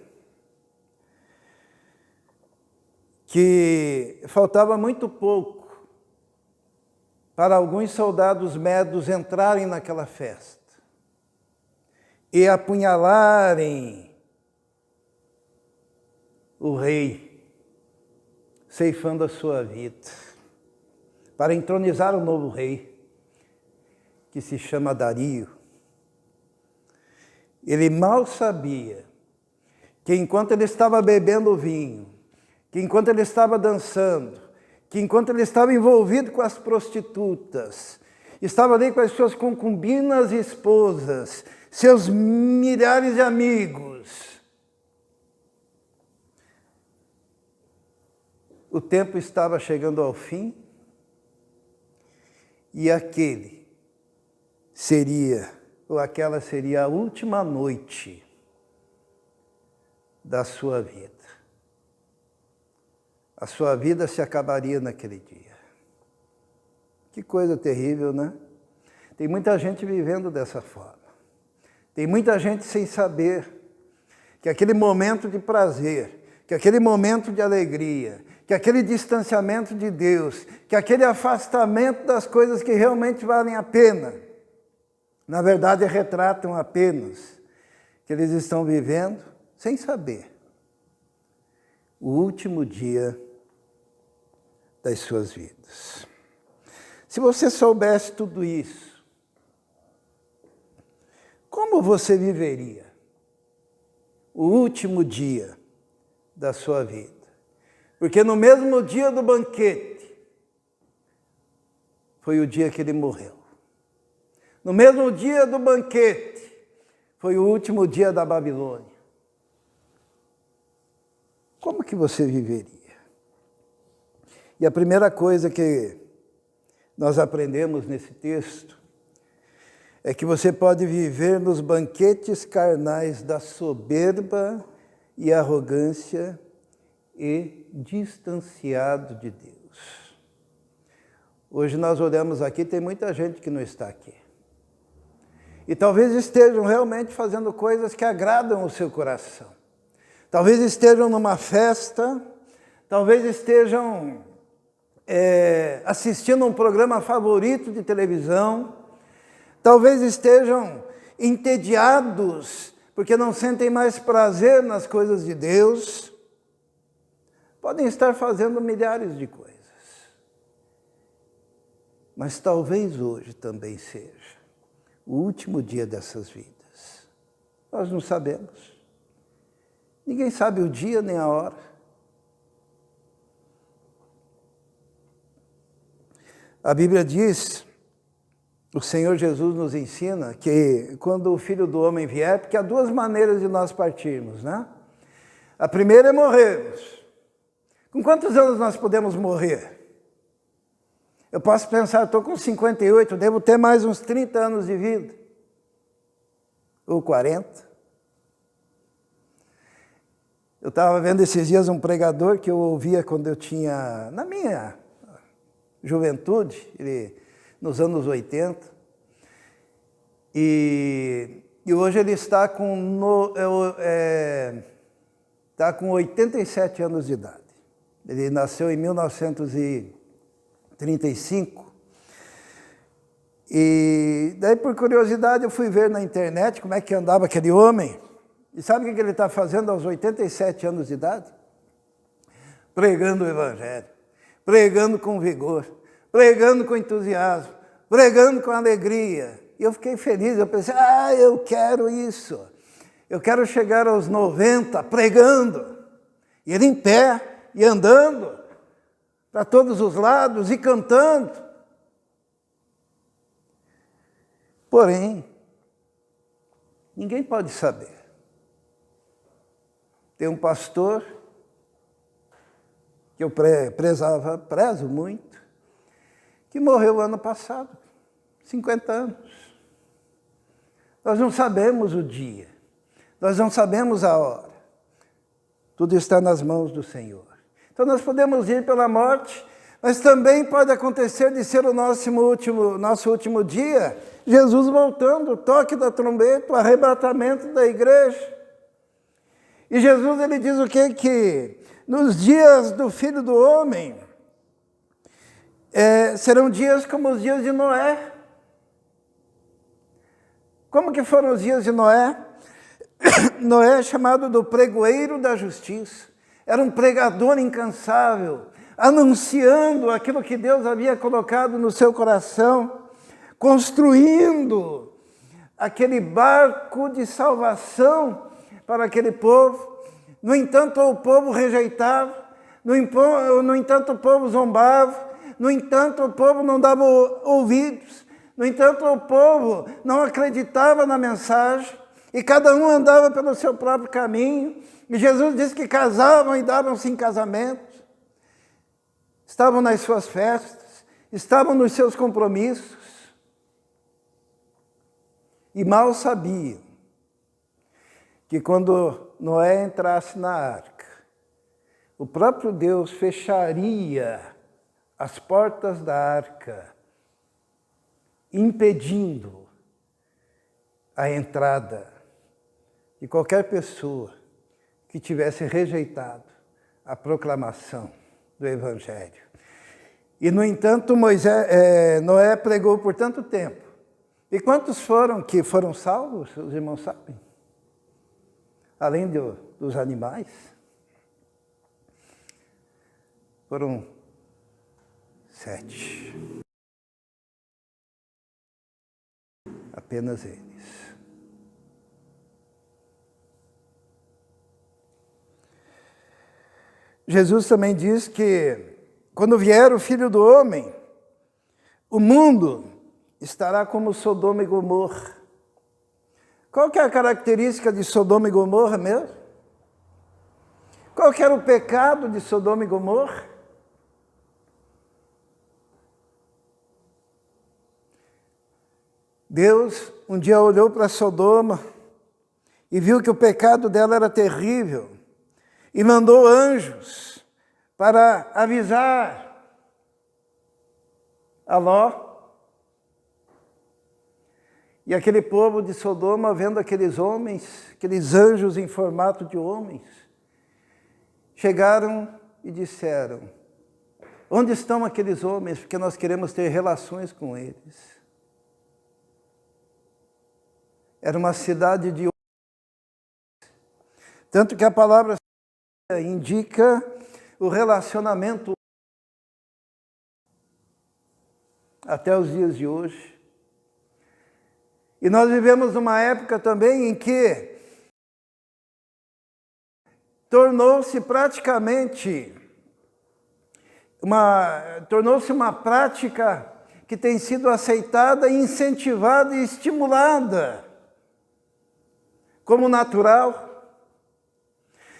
[SPEAKER 3] que faltava muito pouco para alguns soldados medos entrarem naquela festa e apunhalarem o rei, ceifando a sua vida, para entronizar o novo rei, que se chama Dario. Ele mal sabia que enquanto ele estava bebendo vinho, que enquanto ele estava dançando, que enquanto ele estava envolvido com as prostitutas, estava ali com as suas concubinas e esposas, seus milhares de amigos, o tempo estava chegando ao fim e aquele seria, ou aquela seria a última noite da sua vida. A sua vida se acabaria naquele dia. Que coisa terrível, né? Tem muita gente vivendo dessa forma. Tem muita gente sem saber que aquele momento de prazer, que aquele momento de alegria, que aquele distanciamento de Deus, que aquele afastamento das coisas que realmente valem a pena, na verdade retratam apenas que eles estão vivendo sem saber o último dia das suas vidas. Se você soubesse tudo isso, como você viveria o último dia da sua vida? Porque no mesmo dia do banquete, foi o dia que ele morreu. No mesmo dia do banquete, foi o último dia da Babilônia. Como que você viveria? E a primeira coisa que nós aprendemos nesse texto é que você pode viver nos banquetes carnais da soberba e arrogância e distanciado de Deus. Hoje nós olhamos aqui, tem muita gente que não está aqui. E talvez estejam realmente fazendo coisas que agradam o seu coração. Talvez estejam numa festa, talvez estejam assistindo a um programa favorito de televisão, talvez estejam entediados porque não sentem mais prazer nas coisas de Deus, podem estar fazendo milhares de coisas. Mas talvez hoje também seja o último dia dessas vidas. Nós não sabemos. Ninguém sabe o dia nem a hora. A Bíblia diz, o Senhor Jesus nos ensina que quando o Filho do Homem vier, porque há duas maneiras de nós partirmos, né? A primeira é morrermos. Com quantos anos nós podemos morrer? Eu posso pensar, estou com 58, devo ter mais uns 30 anos de vida. Ou 40. Eu estava vendo esses dias um pregador que eu ouvia quando eu tinha, na minha juventude, nos anos 80, e hoje ele está com 87 anos de idade. Ele nasceu em 1935, e daí por curiosidade eu fui ver na internet como é que andava aquele homem, e sabe o que ele está fazendo aos 87 anos de idade? Pregando o Evangelho. Pregando com vigor, pregando com entusiasmo, pregando com alegria. E eu fiquei feliz, eu pensei, eu quero isso. Eu quero chegar aos 90 pregando, e ele em pé, e andando para todos os lados, e cantando. Porém, ninguém pode saber. Tem um pastor que eu prezo muito, que morreu ano passado, 50 anos. Nós não sabemos o dia, nós não sabemos a hora. Tudo está nas mãos do Senhor. Então nós podemos ir pela morte, mas também pode acontecer de ser o nosso último dia, Jesus voltando, o toque da trombeta, o arrebatamento da igreja. E Jesus ele diz o quê? Que nos dias do Filho do Homem serão dias como os dias de Noé. Como que foram os dias de Noé? Noé é chamado do pregoeiro da justiça. Era um pregador incansável, anunciando aquilo que Deus havia colocado no seu coração, construindo aquele barco de salvação para aquele povo. No entanto, o povo rejeitava, no entanto, o povo zombava, no entanto, o povo não dava ouvidos, no entanto, o povo não acreditava na mensagem, e cada um andava pelo seu próprio caminho. E Jesus disse que casavam e davam-se em casamento, estavam nas suas festas, estavam nos seus compromissos, e mal sabiam que quando Noé entrasse na arca, o próprio Deus fecharia as portas da arca, impedindo a entrada de qualquer pessoa que tivesse rejeitado a proclamação do Evangelho. E, no entanto, Noé pregou por tanto tempo. E quantos foram que foram salvos, os irmãos sabem? Além dos animais, foram 7. Apenas eles. Jesus também diz que quando vier o Filho do Homem, o mundo estará como Sodoma e Gomorra. Qual que é a característica de Sodoma e Gomorra mesmo? Qual que era o pecado de Sodoma e Gomorra? Deus um dia olhou para Sodoma e viu que o pecado dela era terrível e mandou anjos para avisar a Ló. E aquele povo de Sodoma, vendo aqueles homens, aqueles anjos em formato de homens, chegaram e disseram: onde estão aqueles homens? Porque nós queremos ter relações com eles. Era uma cidade de homens. Tanto que a palavra indica o relacionamento até os dias de hoje. E nós vivemos uma época também em que tornou-se praticamente uma prática que tem sido aceitada, incentivada e estimulada como natural.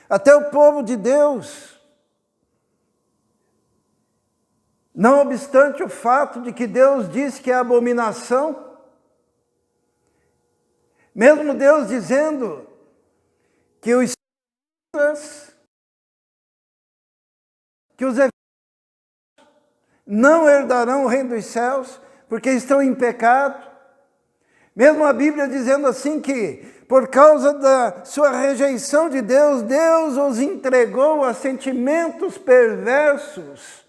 [SPEAKER 3] Até o povo de Deus, não obstante o fato de que Deus diz que é abominação, mesmo Deus dizendo que os não herdarão o reino dos céus, porque estão em pecado. Mesmo a Bíblia dizendo assim que, por causa da sua rejeição de Deus, Deus os entregou a sentimentos perversos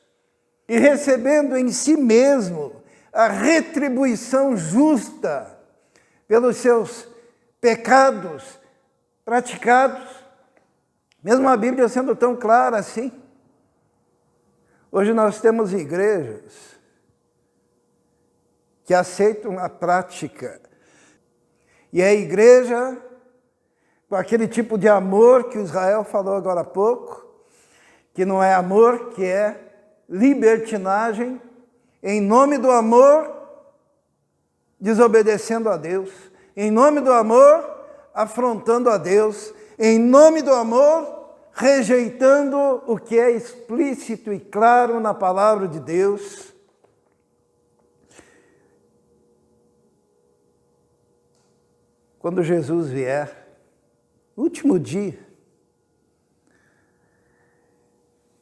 [SPEAKER 3] e recebendo em si mesmo a retribuição justa pelos seus pecados praticados. Mesmo a Bíblia sendo tão clara assim. Hoje nós temos igrejas que aceitam a prática. E a igreja, com aquele tipo de amor que o Israel falou agora há pouco, que não é amor, que é libertinagem, em nome do amor, desobedecendo a Deus, em nome do amor, afrontando a Deus, em nome do amor, rejeitando o que é explícito e claro na palavra de Deus. Quando Jesus vier, último dia,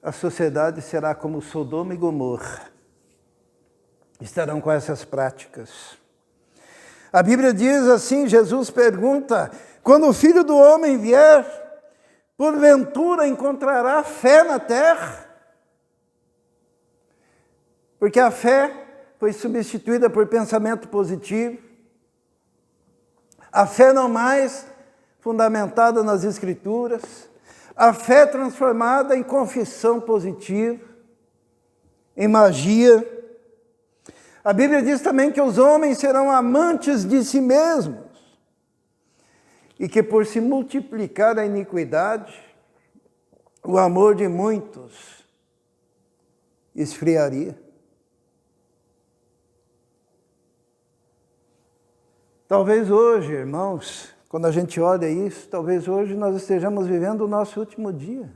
[SPEAKER 3] a sociedade será como Sodoma e Gomorra. Estarão com essas práticas. A Bíblia diz assim, Jesus pergunta: quando o Filho do Homem vier, porventura encontrará fé na terra? Porque a fé foi substituída por pensamento positivo. A fé não mais fundamentada nas Escrituras. A fé transformada em confissão positiva, em magia. A Bíblia diz também que os homens serão amantes de si mesmos e que por se multiplicar a iniquidade, o amor de muitos esfriaria. Talvez hoje, irmãos, quando a gente olha isso, talvez hoje nós estejamos vivendo o nosso último dia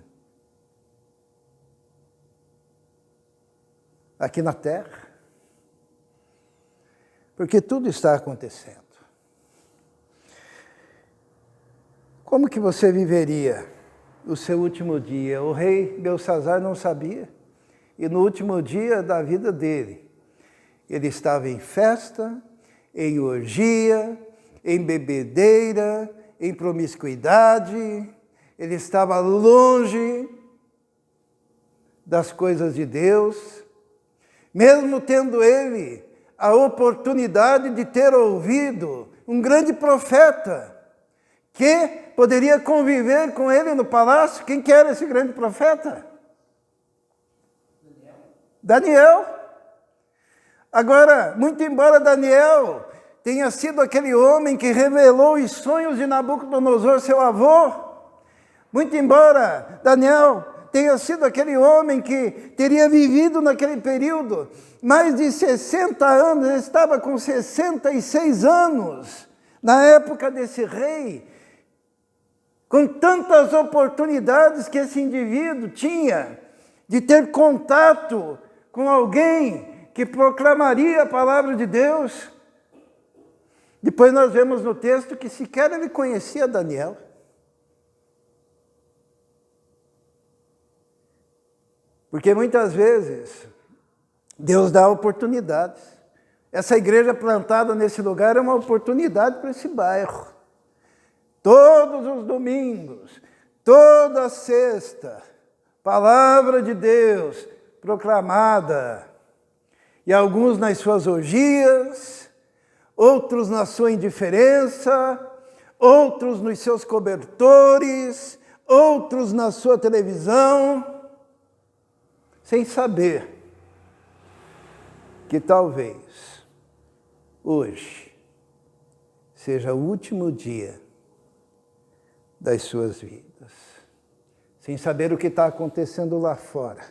[SPEAKER 3] aqui na terra. Porque tudo está acontecendo. Como que você viveria o seu último dia? O rei Belsazar não sabia. E no último dia da vida dele, ele estava em festa, em orgia, em bebedeira, em promiscuidade. Ele estava longe das coisas de Deus. Mesmo tendo ele a oportunidade de ter ouvido um grande profeta que poderia conviver com ele no palácio. Quem que era esse grande profeta? Daniel. Agora, muito embora Daniel tenha sido aquele homem que revelou os sonhos de Nabucodonosor, seu avô, muito embora Daniel tenha sido aquele homem que teria vivido naquele período mais de 60 anos, ele estava com 66 anos, na época desse rei, com tantas oportunidades que esse indivíduo tinha de ter contato com alguém que proclamaria a palavra de Deus. Depois nós vemos no texto que sequer ele conhecia Daniel. Porque muitas vezes Deus dá oportunidades. Essa igreja plantada nesse lugar é uma oportunidade para esse bairro. Todos os domingos, toda sexta, palavra de Deus proclamada. E alguns nas suas orgias, outros na sua indiferença, outros nos seus cobertores, outros na sua televisão, sem saber que talvez hoje seja o último dia das suas vidas, sem saber o que está acontecendo lá fora.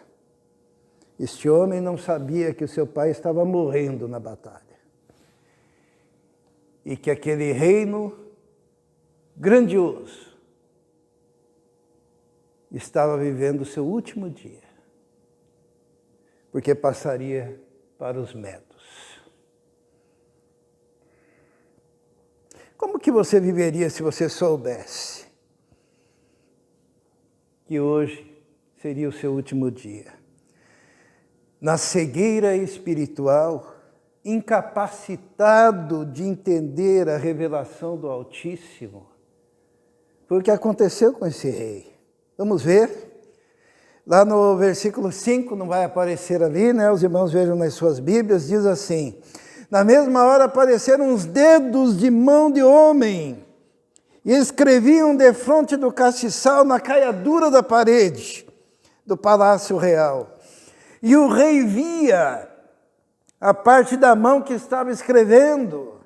[SPEAKER 3] Este homem não sabia que o seu pai estava morrendo na batalha e que aquele reino grandioso estava vivendo o seu último dia, porque passaria para os medos. Como que você viveria se você soubesse que hoje seria o seu último dia? Na cegueira espiritual, incapacitado de entender a revelação do Altíssimo. Foi o que aconteceu com esse rei. Vamos ver? Lá no versículo 5, não vai aparecer ali, né? Os irmãos vejam nas suas Bíblias, diz assim: na mesma hora apareceram uns dedos de mão de homem e escreviam defronte do castiçal na caiadura da parede do palácio real. E o rei via a parte da mão que estava escrevendo.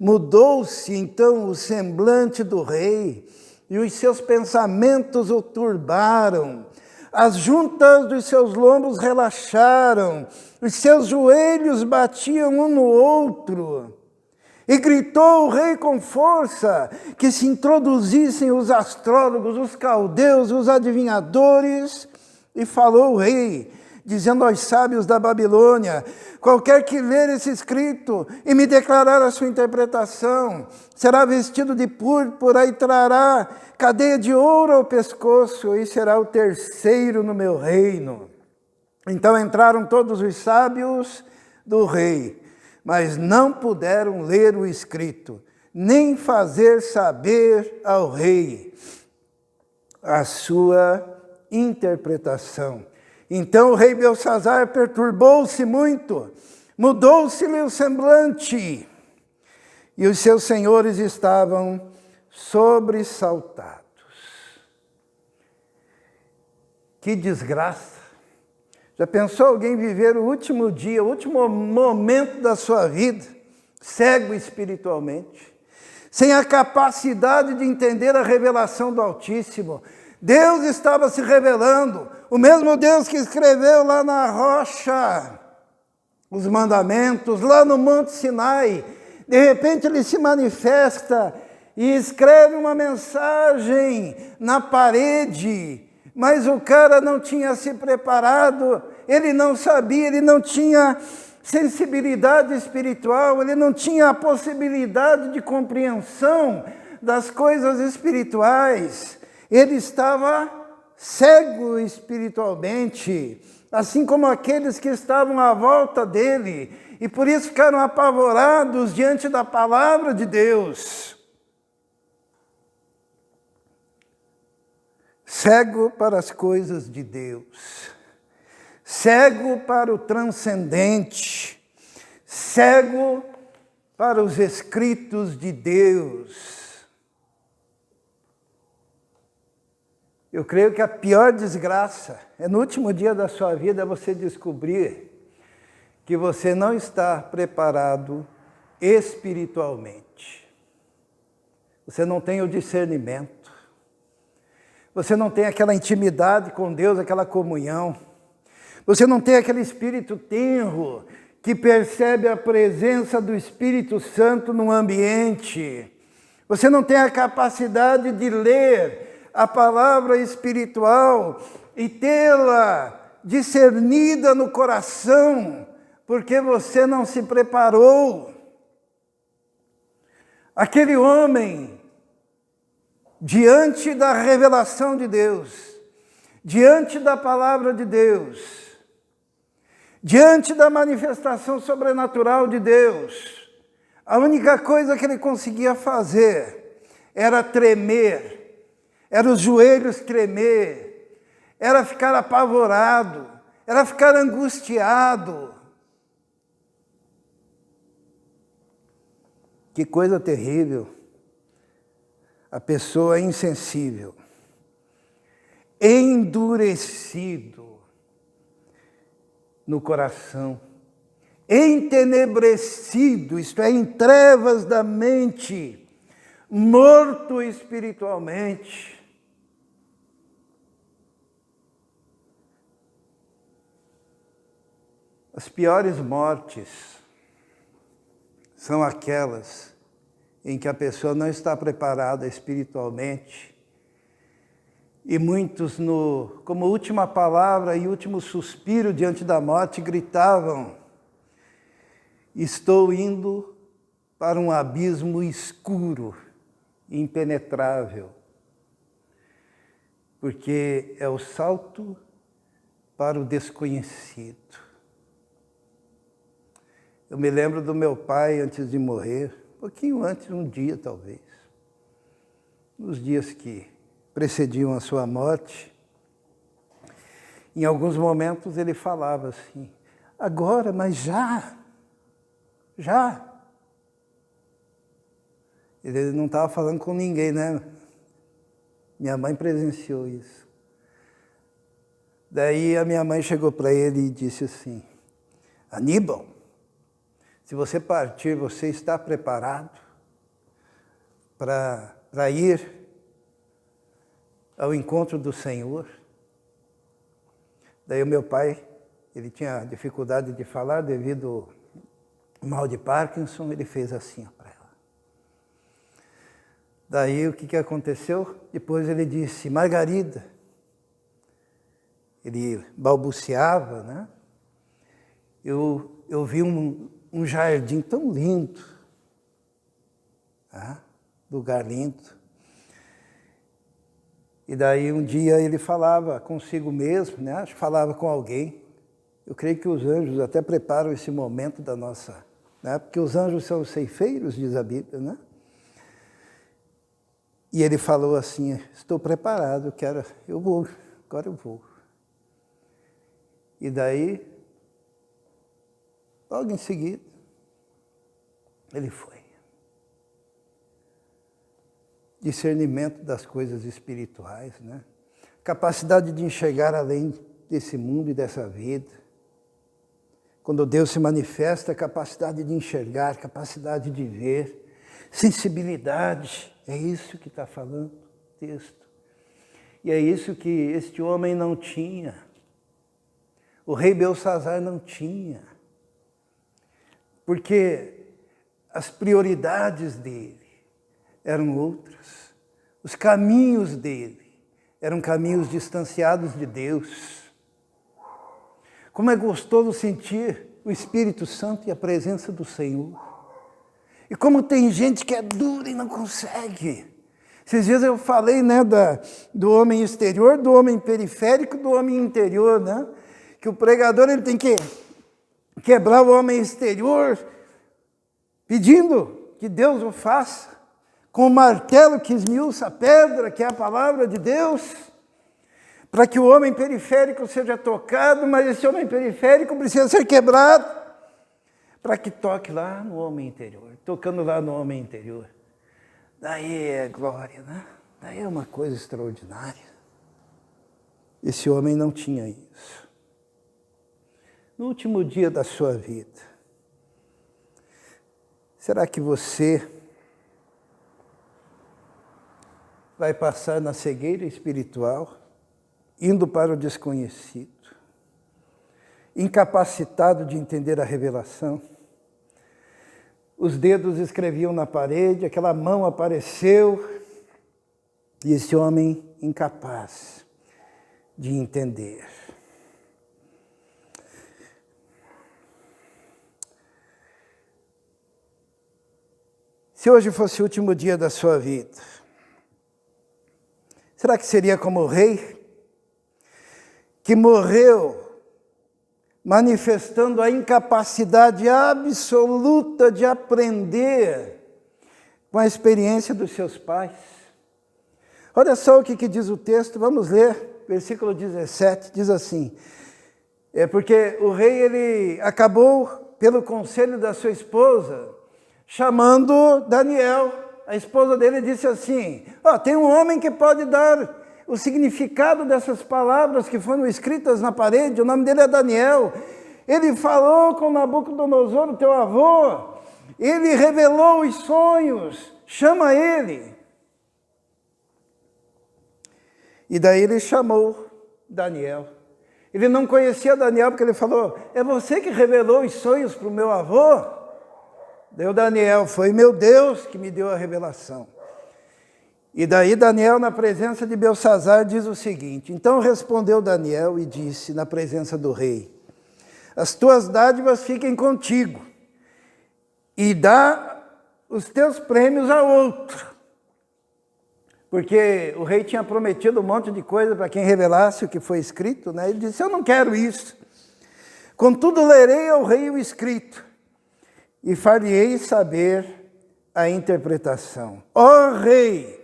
[SPEAKER 3] Mudou-se então o semblante do rei, e os seus pensamentos o turbaram. As juntas dos seus lombos relaxaram, os seus joelhos batiam um no outro. E gritou o rei com força que se introduzissem os astrólogos, os caldeus, os adivinhadores. E falou o rei, dizendo aos sábios da Babilônia: qualquer que ler esse escrito e me declarar a sua interpretação, será vestido de púrpura e trará cadeia de ouro ao pescoço e será o terceiro no meu reino. Então entraram todos os sábios do rei, mas não puderam ler o escrito, nem fazer saber ao rei. a sua interpretação. Então o rei Belsazzar perturbou-se muito, mudou-se-lhe o semblante, e os seus senhores estavam sobressaltados. Que desgraça! Já pensou alguém viver o último dia, o último momento da sua vida, cego espiritualmente, sem a capacidade de entender a revelação do Altíssimo? Deus estava se revelando, o mesmo Deus que escreveu lá na rocha os mandamentos, lá no Monte Sinai. De repente ele se manifesta e escreve uma mensagem na parede, mas o cara não tinha se preparado, ele não sabia, ele não tinha sensibilidade espiritual, ele não tinha a possibilidade de compreensão das coisas espirituais. Ele estava cego espiritualmente, assim como aqueles que estavam à volta dele, e por isso ficaram apavorados diante da palavra de Deus. Cego para as coisas de Deus, cego para o transcendente, cego para os escritos de Deus. Eu creio que a pior desgraça é no último dia da sua vida você descobrir que você não está preparado espiritualmente. Você não tem o discernimento. Você não tem aquela intimidade com Deus, aquela comunhão. Você não tem aquele espírito tenro que percebe a presença do Espírito Santo no ambiente. Você não tem a capacidade de ler a palavra espiritual e tê-la discernida no coração, porque você não se preparou. Aquele homem, diante da revelação de Deus, diante da palavra de Deus, diante da manifestação sobrenatural de Deus, a única coisa que ele conseguia fazer era tremer, era os joelhos tremer, era ficar apavorado, era ficar angustiado. Que coisa terrível! A pessoa insensível, endurecido no coração, entenebrecido, isto é, em trevas da mente, morto espiritualmente. As piores mortes são aquelas em que a pessoa não está preparada espiritualmente, e muitos, como última palavra e último suspiro diante da morte, gritavam: estou indo para um abismo escuro, impenetrável, porque é o salto para o desconhecido. Eu me lembro do meu pai antes de morrer, um pouquinho antes, um dia talvez, nos dias que precediam a sua morte. Em alguns momentos ele falava assim: agora, mas já. Ele não estava falando com ninguém, né? Minha mãe presenciou isso. Daí a minha mãe chegou para ele e disse assim: Aníbal, se você partir, você está preparado para ir ao encontro do Senhor? Daí o meu pai, ele tinha dificuldade de falar devido ao mal de Parkinson, ele fez assim para ela. Daí o que aconteceu? Depois ele disse: Margarida. Ele balbuciava, né? Eu vi um jardim tão lindo, tá? Lugar lindo. E daí um dia ele falava consigo mesmo, né? Acho que falava com alguém. Eu creio que os anjos até preparam esse momento da nossa, né? Porque os anjos são os ceifeiros, diz a Bíblia, né? E ele falou assim, estou preparado, eu vou, agora eu vou. E daí, logo em seguida, ele foi. Discernimento das coisas espirituais, né? Capacidade de enxergar além desse mundo e dessa vida. Quando Deus se manifesta, capacidade de enxergar, capacidade de ver, sensibilidade, é isso que está falando o texto. E é isso que este homem não tinha. O rei Belsazzar não tinha. Porque as prioridades dele eram outras. Os caminhos dele eram caminhos distanciados de Deus. Como é gostoso sentir o Espírito Santo e a presença do Senhor. E como tem gente que é dura e não consegue. Esses dias eu falei, né, do homem exterior, do homem periférico, do homem interior, né? Que o pregador ele tem que quebrar o homem exterior, pedindo que Deus o faça, com o martelo que esmiuça a pedra, que é a palavra de Deus, para que o homem periférico seja tocado, mas esse homem periférico precisa ser quebrado, para que toque lá no homem interior, tocando lá no homem interior. Daí é glória, né? Daí é uma coisa extraordinária. Esse homem não tinha isso. No último dia da sua vida, será que você vai passar na cegueira espiritual, indo para o desconhecido, incapacitado de entender a revelação? Os dedos escreviam na parede, aquela mão apareceu, e esse homem incapaz de entender. Se hoje fosse o último dia da sua vida, será que seria como o rei, que morreu manifestando a incapacidade absoluta de aprender com a experiência dos seus pais? Olha só o que diz o texto, vamos ler, versículo 17, diz assim, porque o rei ele acabou, pelo conselho da sua esposa, chamando Daniel. A esposa dele disse assim, tem um homem que pode dar o significado dessas palavras que foram escritas na parede, o nome dele é Daniel. Ele falou com Nabucodonosor, o teu avô, ele revelou os sonhos, chama ele. E daí ele chamou Daniel. Ele não conhecia Daniel porque ele falou, é você que revelou os sonhos para o meu avô? Daí o Daniel, foi meu Deus que me deu a revelação. E daí Daniel, na presença de Belsazzar, diz o seguinte, então respondeu Daniel e disse, na presença do rei, as tuas dádivas fiquem contigo, e dá os teus prêmios a outro. Porque o rei tinha prometido um monte de coisa para quem revelasse o que foi escrito, né? Ele disse, eu não quero isso. Contudo, lerei ao rei o escrito, e far-lhe-ei saber a interpretação. Ó rei,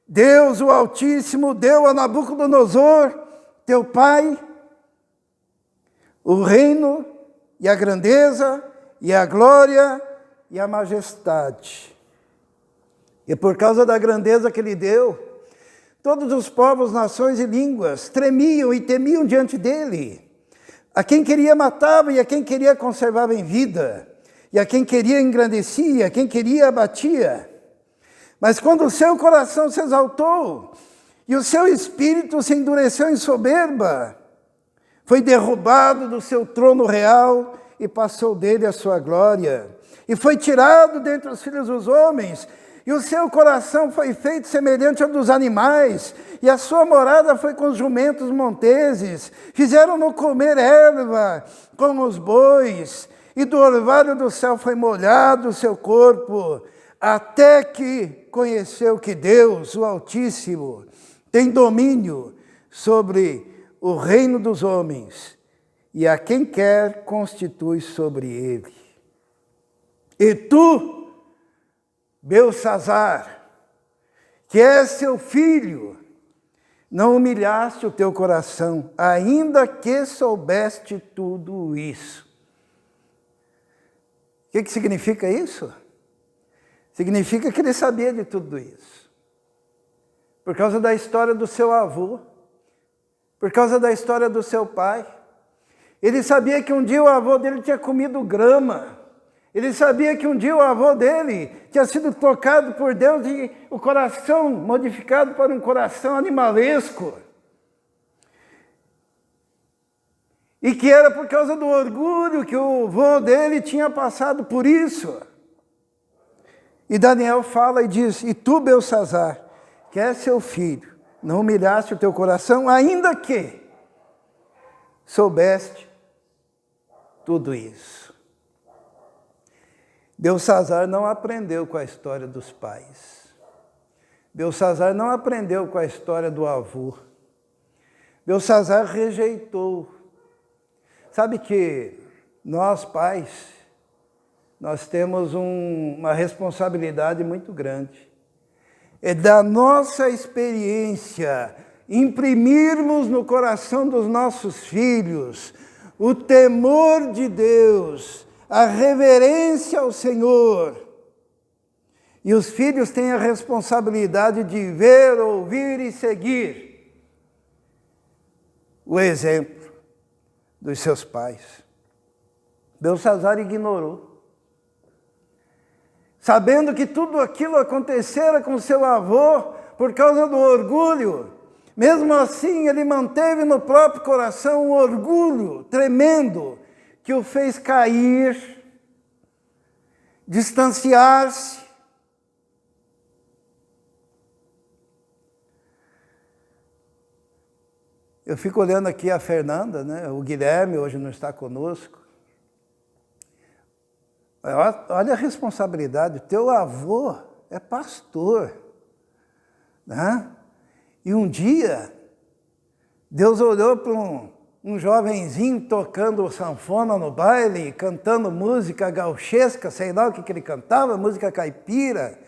[SPEAKER 3] Deus o Altíssimo deu a Nabucodonosor, teu pai, o reino e a grandeza e a glória e a majestade. E por causa da grandeza que ele deu, todos os povos, nações e línguas tremiam e temiam diante dele. A quem queria matava e a quem queria conservava em vida. E a quem queria engrandecia, a quem queria abatia. Mas quando o seu coração se exaltou e o seu espírito se endureceu em soberba, foi derrubado do seu trono real e passou dele a sua glória. E foi tirado dentre os filhos dos homens, e o seu coração foi feito semelhante ao dos animais, e a sua morada foi com os jumentos monteses. Fizeram-no comer erva com os bois, e do orvalho do céu foi molhado o seu corpo, até que conheceu que Deus, o Altíssimo, tem domínio sobre o reino dos homens, e a quem quer constitui sobre ele. E tu, Belsazzar, que és seu filho, não humilhaste o teu coração, ainda que soubeste tudo isso. O que significa isso? Significa que ele sabia de tudo isso. Por causa da história do seu avô, por causa da história do seu pai. Ele sabia que um dia o avô dele tinha comido grama. Ele sabia que um dia o avô dele tinha sido tocado por Deus e o coração modificado para um coração animalesco. E que era por causa do orgulho que o avô dele tinha passado por isso. E Daniel fala e diz, e tu, Belsazzar, que és seu filho, não humilhaste o teu coração, ainda que soubeste tudo isso. Belsazzar não aprendeu com a história dos pais. Belsazzar não aprendeu com a história do avô. Belsazzar rejeitou. Sabe que nós, pais, nós temos uma responsabilidade muito grande. É da nossa experiência imprimirmos no coração dos nossos filhos o temor de Deus, a reverência ao Senhor. E os filhos têm a responsabilidade de ver, ouvir e seguir o exemplo dos seus pais. Belsazzar ignorou. Sabendo que tudo aquilo acontecera com seu avô por causa do orgulho, mesmo assim ele manteve no próprio coração um orgulho tremendo que o fez cair, distanciar-se. Eu fico olhando aqui a Fernanda, né? O Guilherme hoje não está conosco. Olha a responsabilidade, teu avô é pastor, né? E um dia, Deus olhou para um jovenzinho tocando sanfona no baile, cantando música gauchesca, sei lá o que ele cantava, música caipira,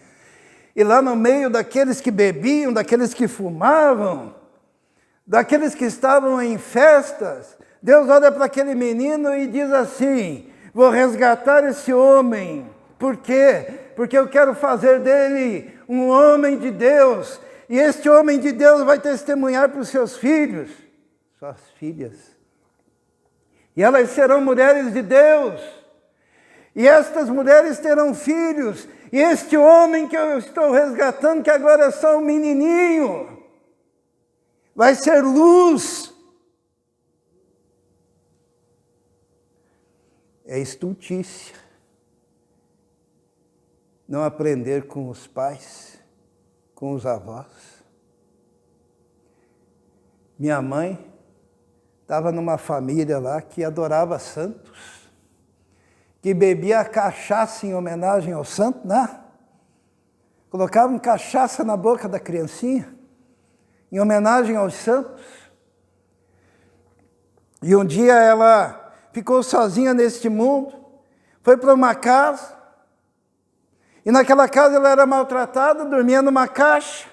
[SPEAKER 3] e lá no meio daqueles que bebiam, daqueles que fumavam, daqueles que estavam em festas, Deus olha para aquele menino e diz assim, vou resgatar esse homem. Por quê? Porque eu quero fazer dele um homem de Deus. E este homem de Deus vai testemunhar para os seus filhos, suas filhas. E elas serão mulheres de Deus. E estas mulheres terão filhos. E este homem que eu estou resgatando, que agora é só um menininho, vai ser luz. É estultícia não aprender com os pais, com os avós. Minha mãe estava numa família lá que adorava santos, que bebia cachaça em homenagem ao santo, né? Colocavam cachaça na boca da criancinha, em homenagem aos santos. E um dia ela ficou sozinha neste mundo, foi para uma casa, e naquela casa ela era maltratada, dormia numa caixa.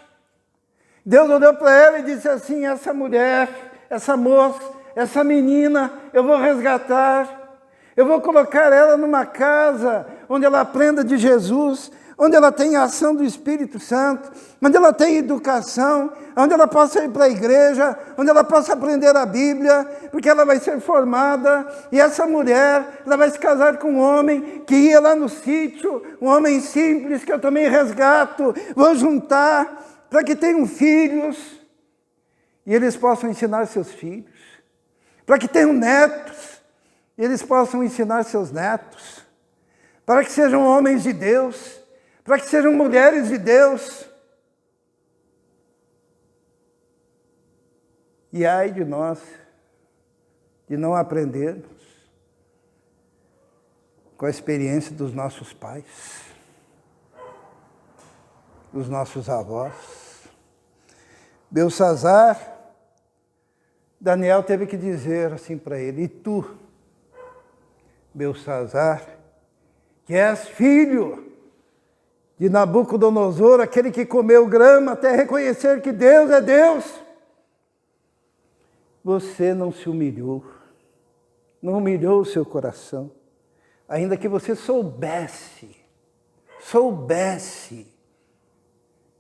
[SPEAKER 3] Deus olhou para ela e disse assim, essa mulher, essa moça, essa menina, eu vou resgatar, eu vou colocar ela numa casa onde ela aprenda de Jesus, onde ela tem a ação do Espírito Santo, onde ela tem educação, onde ela possa ir para a igreja, onde ela possa aprender a Bíblia, porque ela vai ser formada, e essa mulher, ela vai se casar com um homem que ia lá no sítio, um homem simples que eu também resgato, vou juntar para que tenham filhos, e eles possam ensinar seus filhos, para que tenham netos, e eles possam ensinar seus netos, para que sejam homens de Deus, para que sejam mulheres de Deus. E ai de nós, de não aprendermos com a experiência dos nossos pais, dos nossos avós. Belsazzar, Daniel teve que dizer assim para ele, e tu, Belsazzar, que és filho, de Nabucodonosor, aquele que comeu grama até reconhecer que Deus é Deus. Você não se humilhou, não humilhou o seu coração, ainda que você soubesse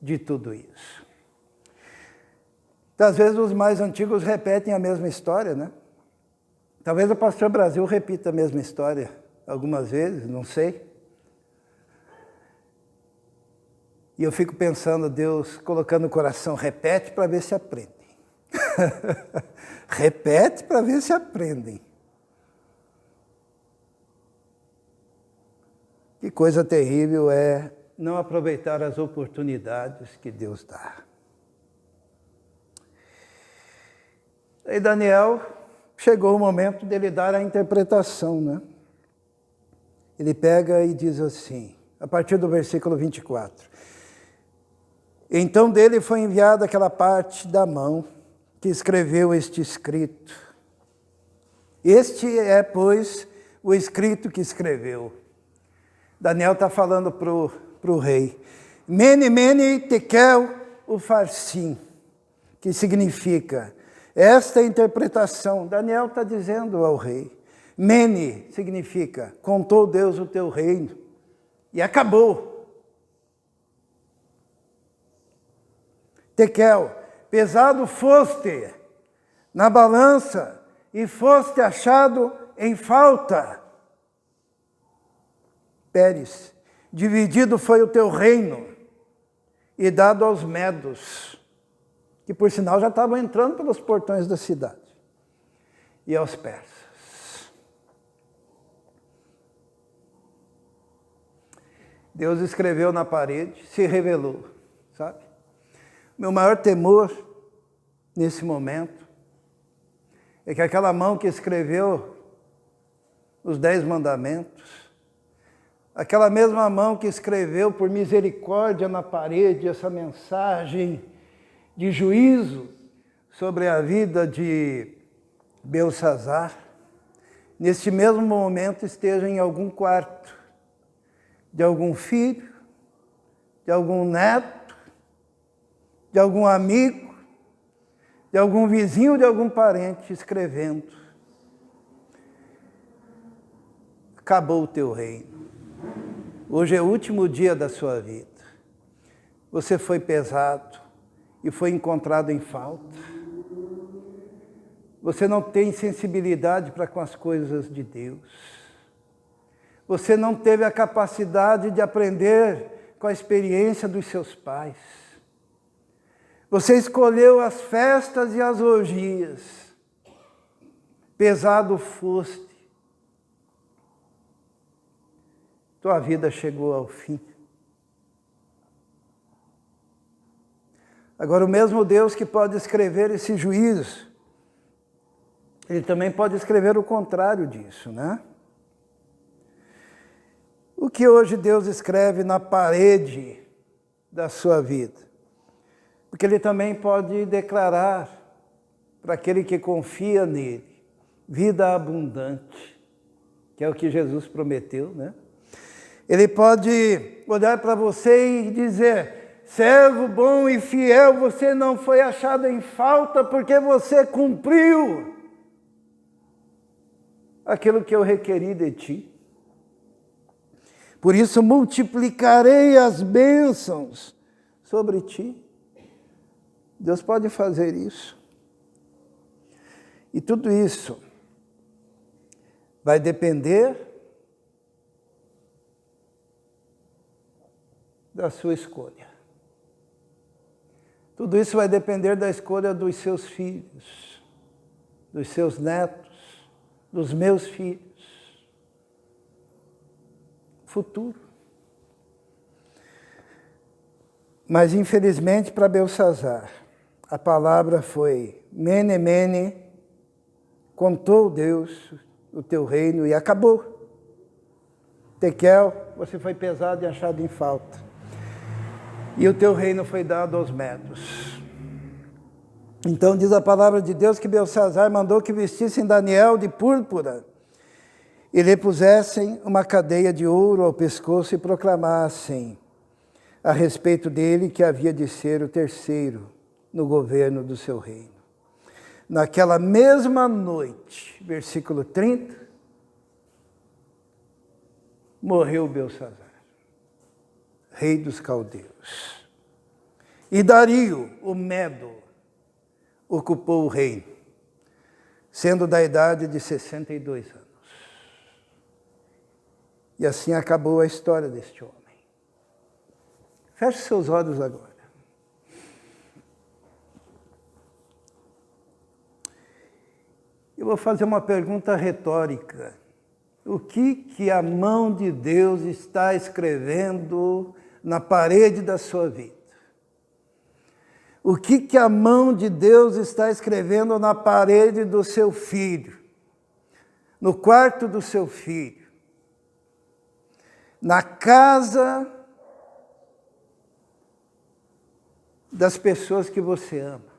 [SPEAKER 3] de tudo isso. Às vezes os mais antigos repetem a mesma história, né? Talvez o pastor Brasil repita a mesma história algumas vezes, não sei. E eu fico pensando, Deus colocando no coração, repete para ver se aprendem. Repete para ver se aprendem. Que coisa terrível é não aproveitar as oportunidades que Deus dá. Aí Daniel, chegou o momento dele dar a interpretação, né? Ele pega e diz assim, a partir do versículo 24. Então dele foi enviada aquela parte da mão que escreveu este escrito. Este é, pois, o escrito que escreveu. Daniel está falando para o rei. Mene, mene, tekel, ufarsim, que significa, esta é a interpretação. Daniel está dizendo ao rei. Mene significa, contou Deus o teu reino. E acabou. Tekel, pesado foste na balança e foste achado em falta. Pérez, dividido foi o teu reino e dado aos medos, que por sinal já estavam entrando pelos portões da cidade, e aos persas. Deus escreveu na parede, se revelou, sabe? Meu maior temor nesse momento é que aquela mão que escreveu os 10 mandamentos, aquela mesma mão que escreveu por misericórdia na parede essa mensagem de juízo sobre a vida de Belsazzar, neste mesmo momento esteja em algum quarto de algum filho, de algum neto, de algum amigo, de algum vizinho, de algum parente escrevendo. Acabou o teu reino. Hoje é o último dia da sua vida. Você foi pesado e foi encontrado em falta. Você não tem sensibilidade para com as coisas de Deus. Você não teve a capacidade de aprender com a experiência dos seus pais. Você escolheu as festas e as orgias. Pesado foste. Tua vida chegou ao fim. Agora, o mesmo Deus que pode escrever esse juízo, Ele também pode escrever o contrário disso, né? O que hoje Deus escreve na parede da sua vida? Porque Ele também pode declarar para aquele que confia nele, vida abundante, que é o que Jesus prometeu, né? Ele pode olhar para você e dizer, servo bom e fiel, você não foi achado em falta porque você cumpriu aquilo que eu requeri de ti. Por isso multiplicarei as bênçãos sobre ti. Deus pode fazer isso. E tudo isso vai depender da sua escolha. Tudo isso vai depender da escolha dos seus filhos, dos seus netos, dos meus filhos. Futuro. Mas infelizmente para Belsazzar, a palavra foi mene, mene, contou Deus o teu reino e acabou. Tekel, você foi pesado e achado em falta. E o teu reino foi dado aos medos. Então diz a palavra de Deus que Belsazzar mandou que vestissem Daniel de púrpura e lhe pusessem uma cadeia de ouro ao pescoço e proclamassem, a respeito dele que havia de ser o terceiro no governo do seu reino. Naquela mesma noite, versículo 30, morreu Belsassar, rei dos caldeus. E Dario, o Medo, ocupou o reino, sendo da idade de 62 anos. E assim acabou a história deste homem. Feche seus olhos agora. Eu vou fazer uma pergunta retórica. O que a mão de Deus está escrevendo na parede da sua vida? O que a mão de Deus está escrevendo na parede do seu filho? No quarto do seu filho? Na casa das pessoas que você ama?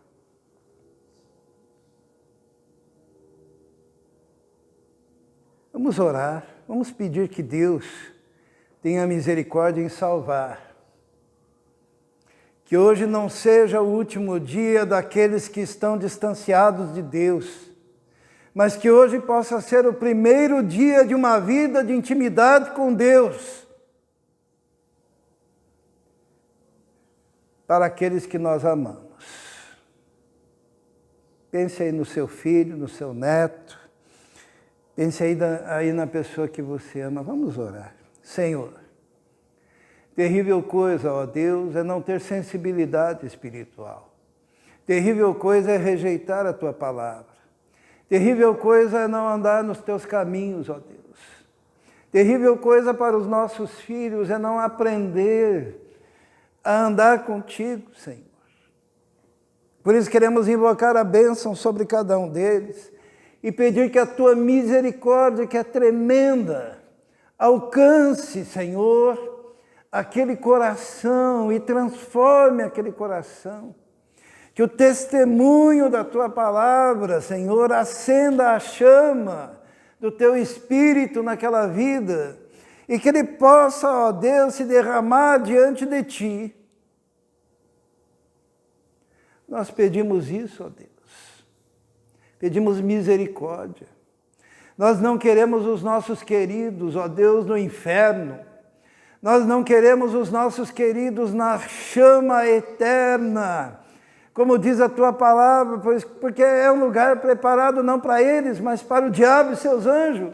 [SPEAKER 3] Vamos orar, vamos pedir que Deus tenha misericórdia em salvar. Que hoje não seja o último dia daqueles que estão distanciados de Deus, mas que hoje possa ser o primeiro dia de uma vida de intimidade com Deus. Para aqueles que nós amamos. Pense aí no seu filho, no seu neto. Pense aí na pessoa que você ama. Vamos orar. Senhor, terrível coisa, ó Deus, é não ter sensibilidade espiritual. Terrível coisa é rejeitar a Tua palavra. Terrível coisa é não andar nos Teus caminhos, ó Deus. Terrível coisa para os nossos filhos é não aprender a andar contigo, Senhor. Por isso queremos invocar a bênção sobre cada um deles e pedir que a Tua misericórdia, que é tremenda, alcance, Senhor, aquele coração e transforme aquele coração. Que o testemunho da Tua palavra, Senhor, acenda a chama do Teu Espírito naquela vida e que ele possa, ó Deus, se derramar diante de Ti. Nós pedimos isso, ó Deus. Pedimos misericórdia. Nós não queremos os nossos queridos, ó Deus, no inferno. Nós não queremos os nossos queridos na chama eterna. Como diz a Tua palavra, porque é um lugar preparado não para eles, mas para o diabo e seus anjos.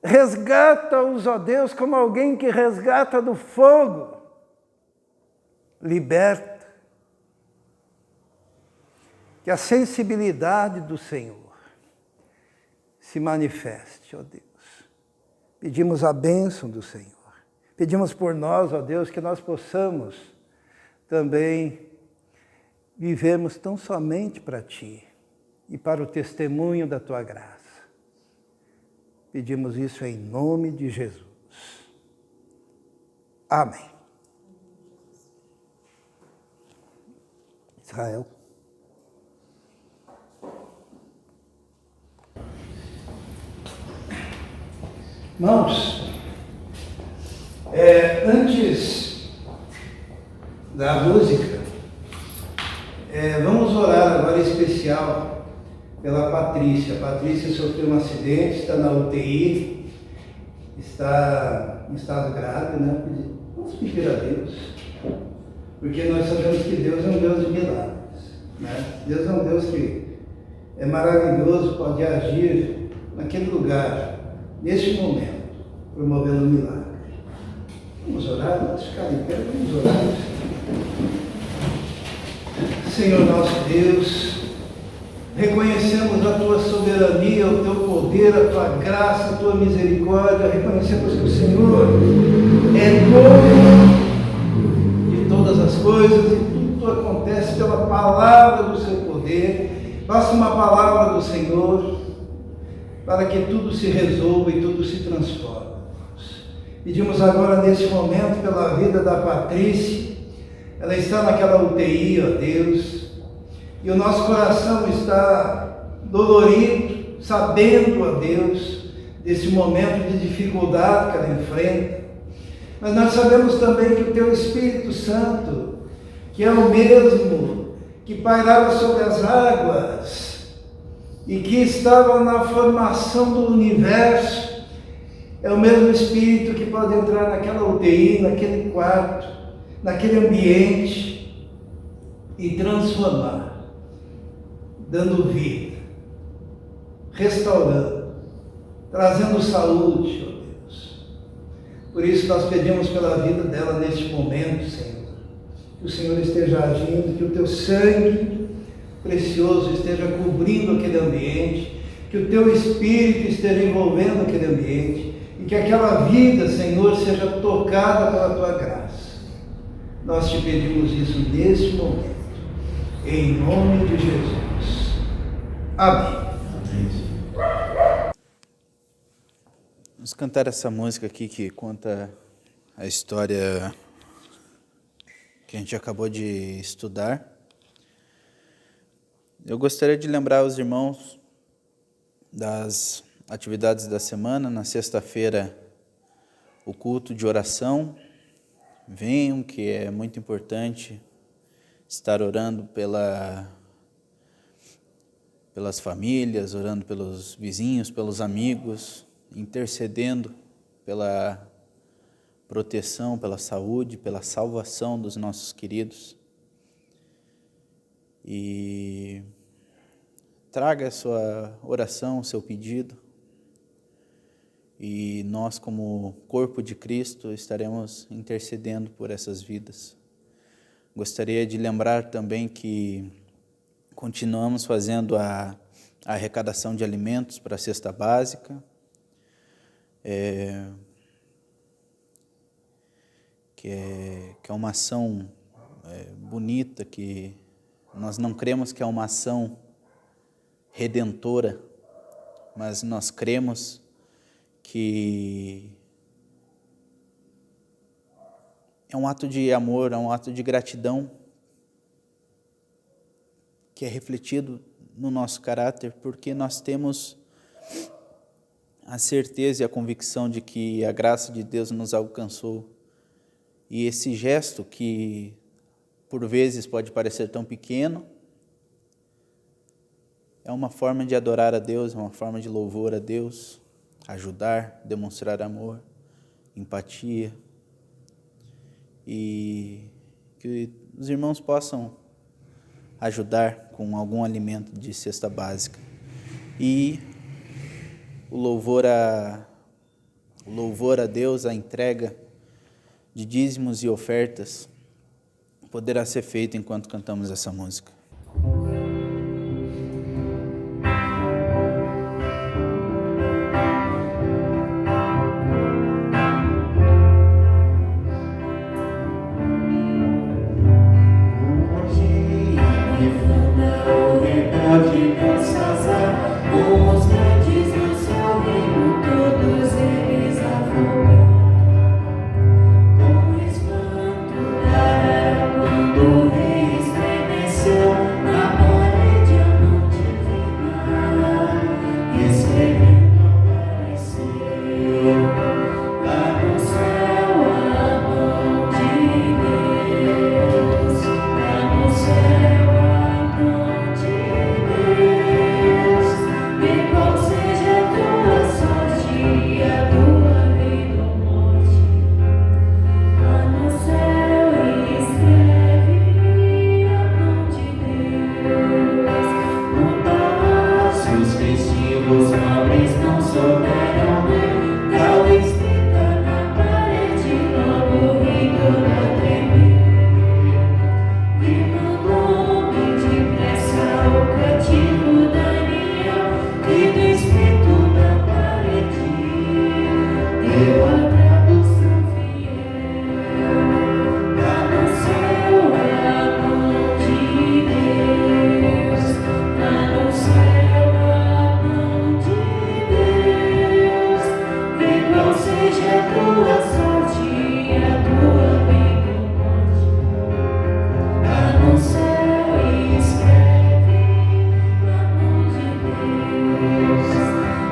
[SPEAKER 3] Resgata-os, ó Deus, como alguém que resgata do fogo. Liberta. Que a sensibilidade do Senhor se manifeste, ó Deus. Pedimos a bênção do Senhor. Pedimos por nós, ó Deus, que nós possamos também vivermos tão somente para Ti e para o testemunho da Tua graça. Pedimos isso em nome de Jesus. Amém. Israel. Irmãos, antes da música, vamos orar agora em especial pela Patrícia. A Patrícia sofreu um acidente, está na UTI, está em estado grave, né? Vamos pedir a Deus, porque nós sabemos que Deus é um Deus de milagres, né? Deus é um Deus que é maravilhoso, pode agir naquele lugar, neste momento, promovendo um milagre. Vamos orar, vamos ficar em pé, vamos orar. Senhor nosso Deus, reconhecemos a Tua soberania, o Teu poder, a Tua graça, a Tua misericórdia, reconhecemos que o Senhor é dono de todas as coisas e tudo acontece pela palavra do Seu poder. Basta uma palavra do Senhor para que tudo se resolva e tudo se transforme. Pedimos agora nesse momento pela vida da Patrícia. Ela está naquela UTI, ó Deus, e o nosso coração está dolorido, sabendo, ó Deus, desse momento de dificuldade que ela enfrenta. Mas nós sabemos também que o Teu Espírito Santo, que é o mesmo que pairava sobre as águas e que estava na formação do universo, é o mesmo Espírito que pode entrar naquela UTI, naquele quarto, naquele ambiente e transformar, dando vida, restaurando, trazendo saúde, ó Deus. Por isso nós pedimos pela vida dela neste momento, Senhor, que o Senhor esteja agindo, que o Teu sangue precioso esteja cobrindo aquele ambiente, que o Teu Espírito esteja envolvendo aquele ambiente e que aquela vida, Senhor, seja tocada pela Tua graça. Nós te pedimos isso neste momento, em nome de Jesus. Amém.
[SPEAKER 1] Vamos cantar essa música aqui que conta a história que a gente acabou de estudar. Eu gostaria de lembrar os irmãos das atividades da semana. Na sexta-feira, o culto de oração. Venham, que é muito importante estar orando pelas famílias, orando pelos vizinhos, pelos amigos, intercedendo pela proteção, pela saúde, pela salvação dos nossos queridos. E traga a sua oração, o seu pedido, e nós, como corpo de Cristo, estaremos intercedendo por essas vidas. Gostaria de lembrar também que continuamos fazendo a arrecadação de alimentos para a cesta básica, que é uma ação bonita, que nós não cremos que é uma ação redentora, mas nós cremos que é um ato de amor, é um ato de gratidão que é refletido no nosso caráter, porque nós temos a certeza e a convicção de que a graça de Deus nos alcançou. E esse gesto, que por vezes pode parecer tão pequeno, é uma forma de adorar a Deus, é uma forma de louvor a Deus, ajudar, demonstrar amor, empatia, e que os irmãos possam ajudar com algum alimento de cesta básica. E o louvor a Deus, a entrega de dízimos e ofertas, poderá ser feito enquanto cantamos essa música.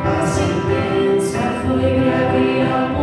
[SPEAKER 4] A sentença foi grave e a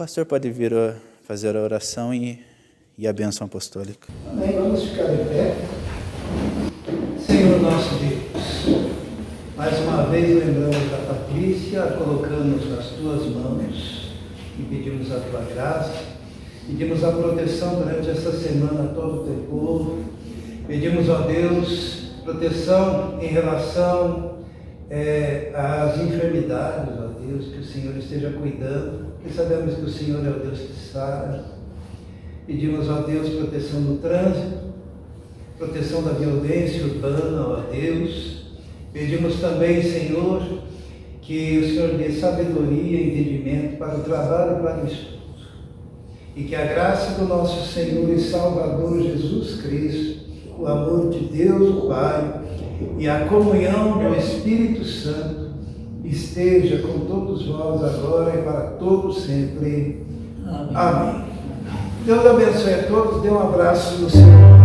[SPEAKER 1] pastor pode vir fazer a oração e a bênção apostólica.
[SPEAKER 3] Amém. Vamos ficar de pé. Senhor nosso Deus, mais uma vez lembramos da Patrícia, a colocamos nas tuas mãos e pedimos a tua graça, pedimos a proteção durante essa semana a todo o teu povo, pedimos a Deus proteção em relação às enfermidades, ó Deus, que o Senhor esteja cuidando, porque sabemos que o Senhor é o Deus que sara. Pedimos a Deus proteção no trânsito, proteção da violência urbana, ó Deus. Pedimos também, Senhor, que o Senhor dê sabedoria e entendimento para o trabalho e para o estudo. E que a graça do nosso Senhor e Salvador Jesus Cristo, o amor de Deus, o Pai, e a comunhão do Espírito Santo esteja com todos vós agora e para todos sempre. Amém. Deus abençoe a todos. Dê um abraço no Senhor.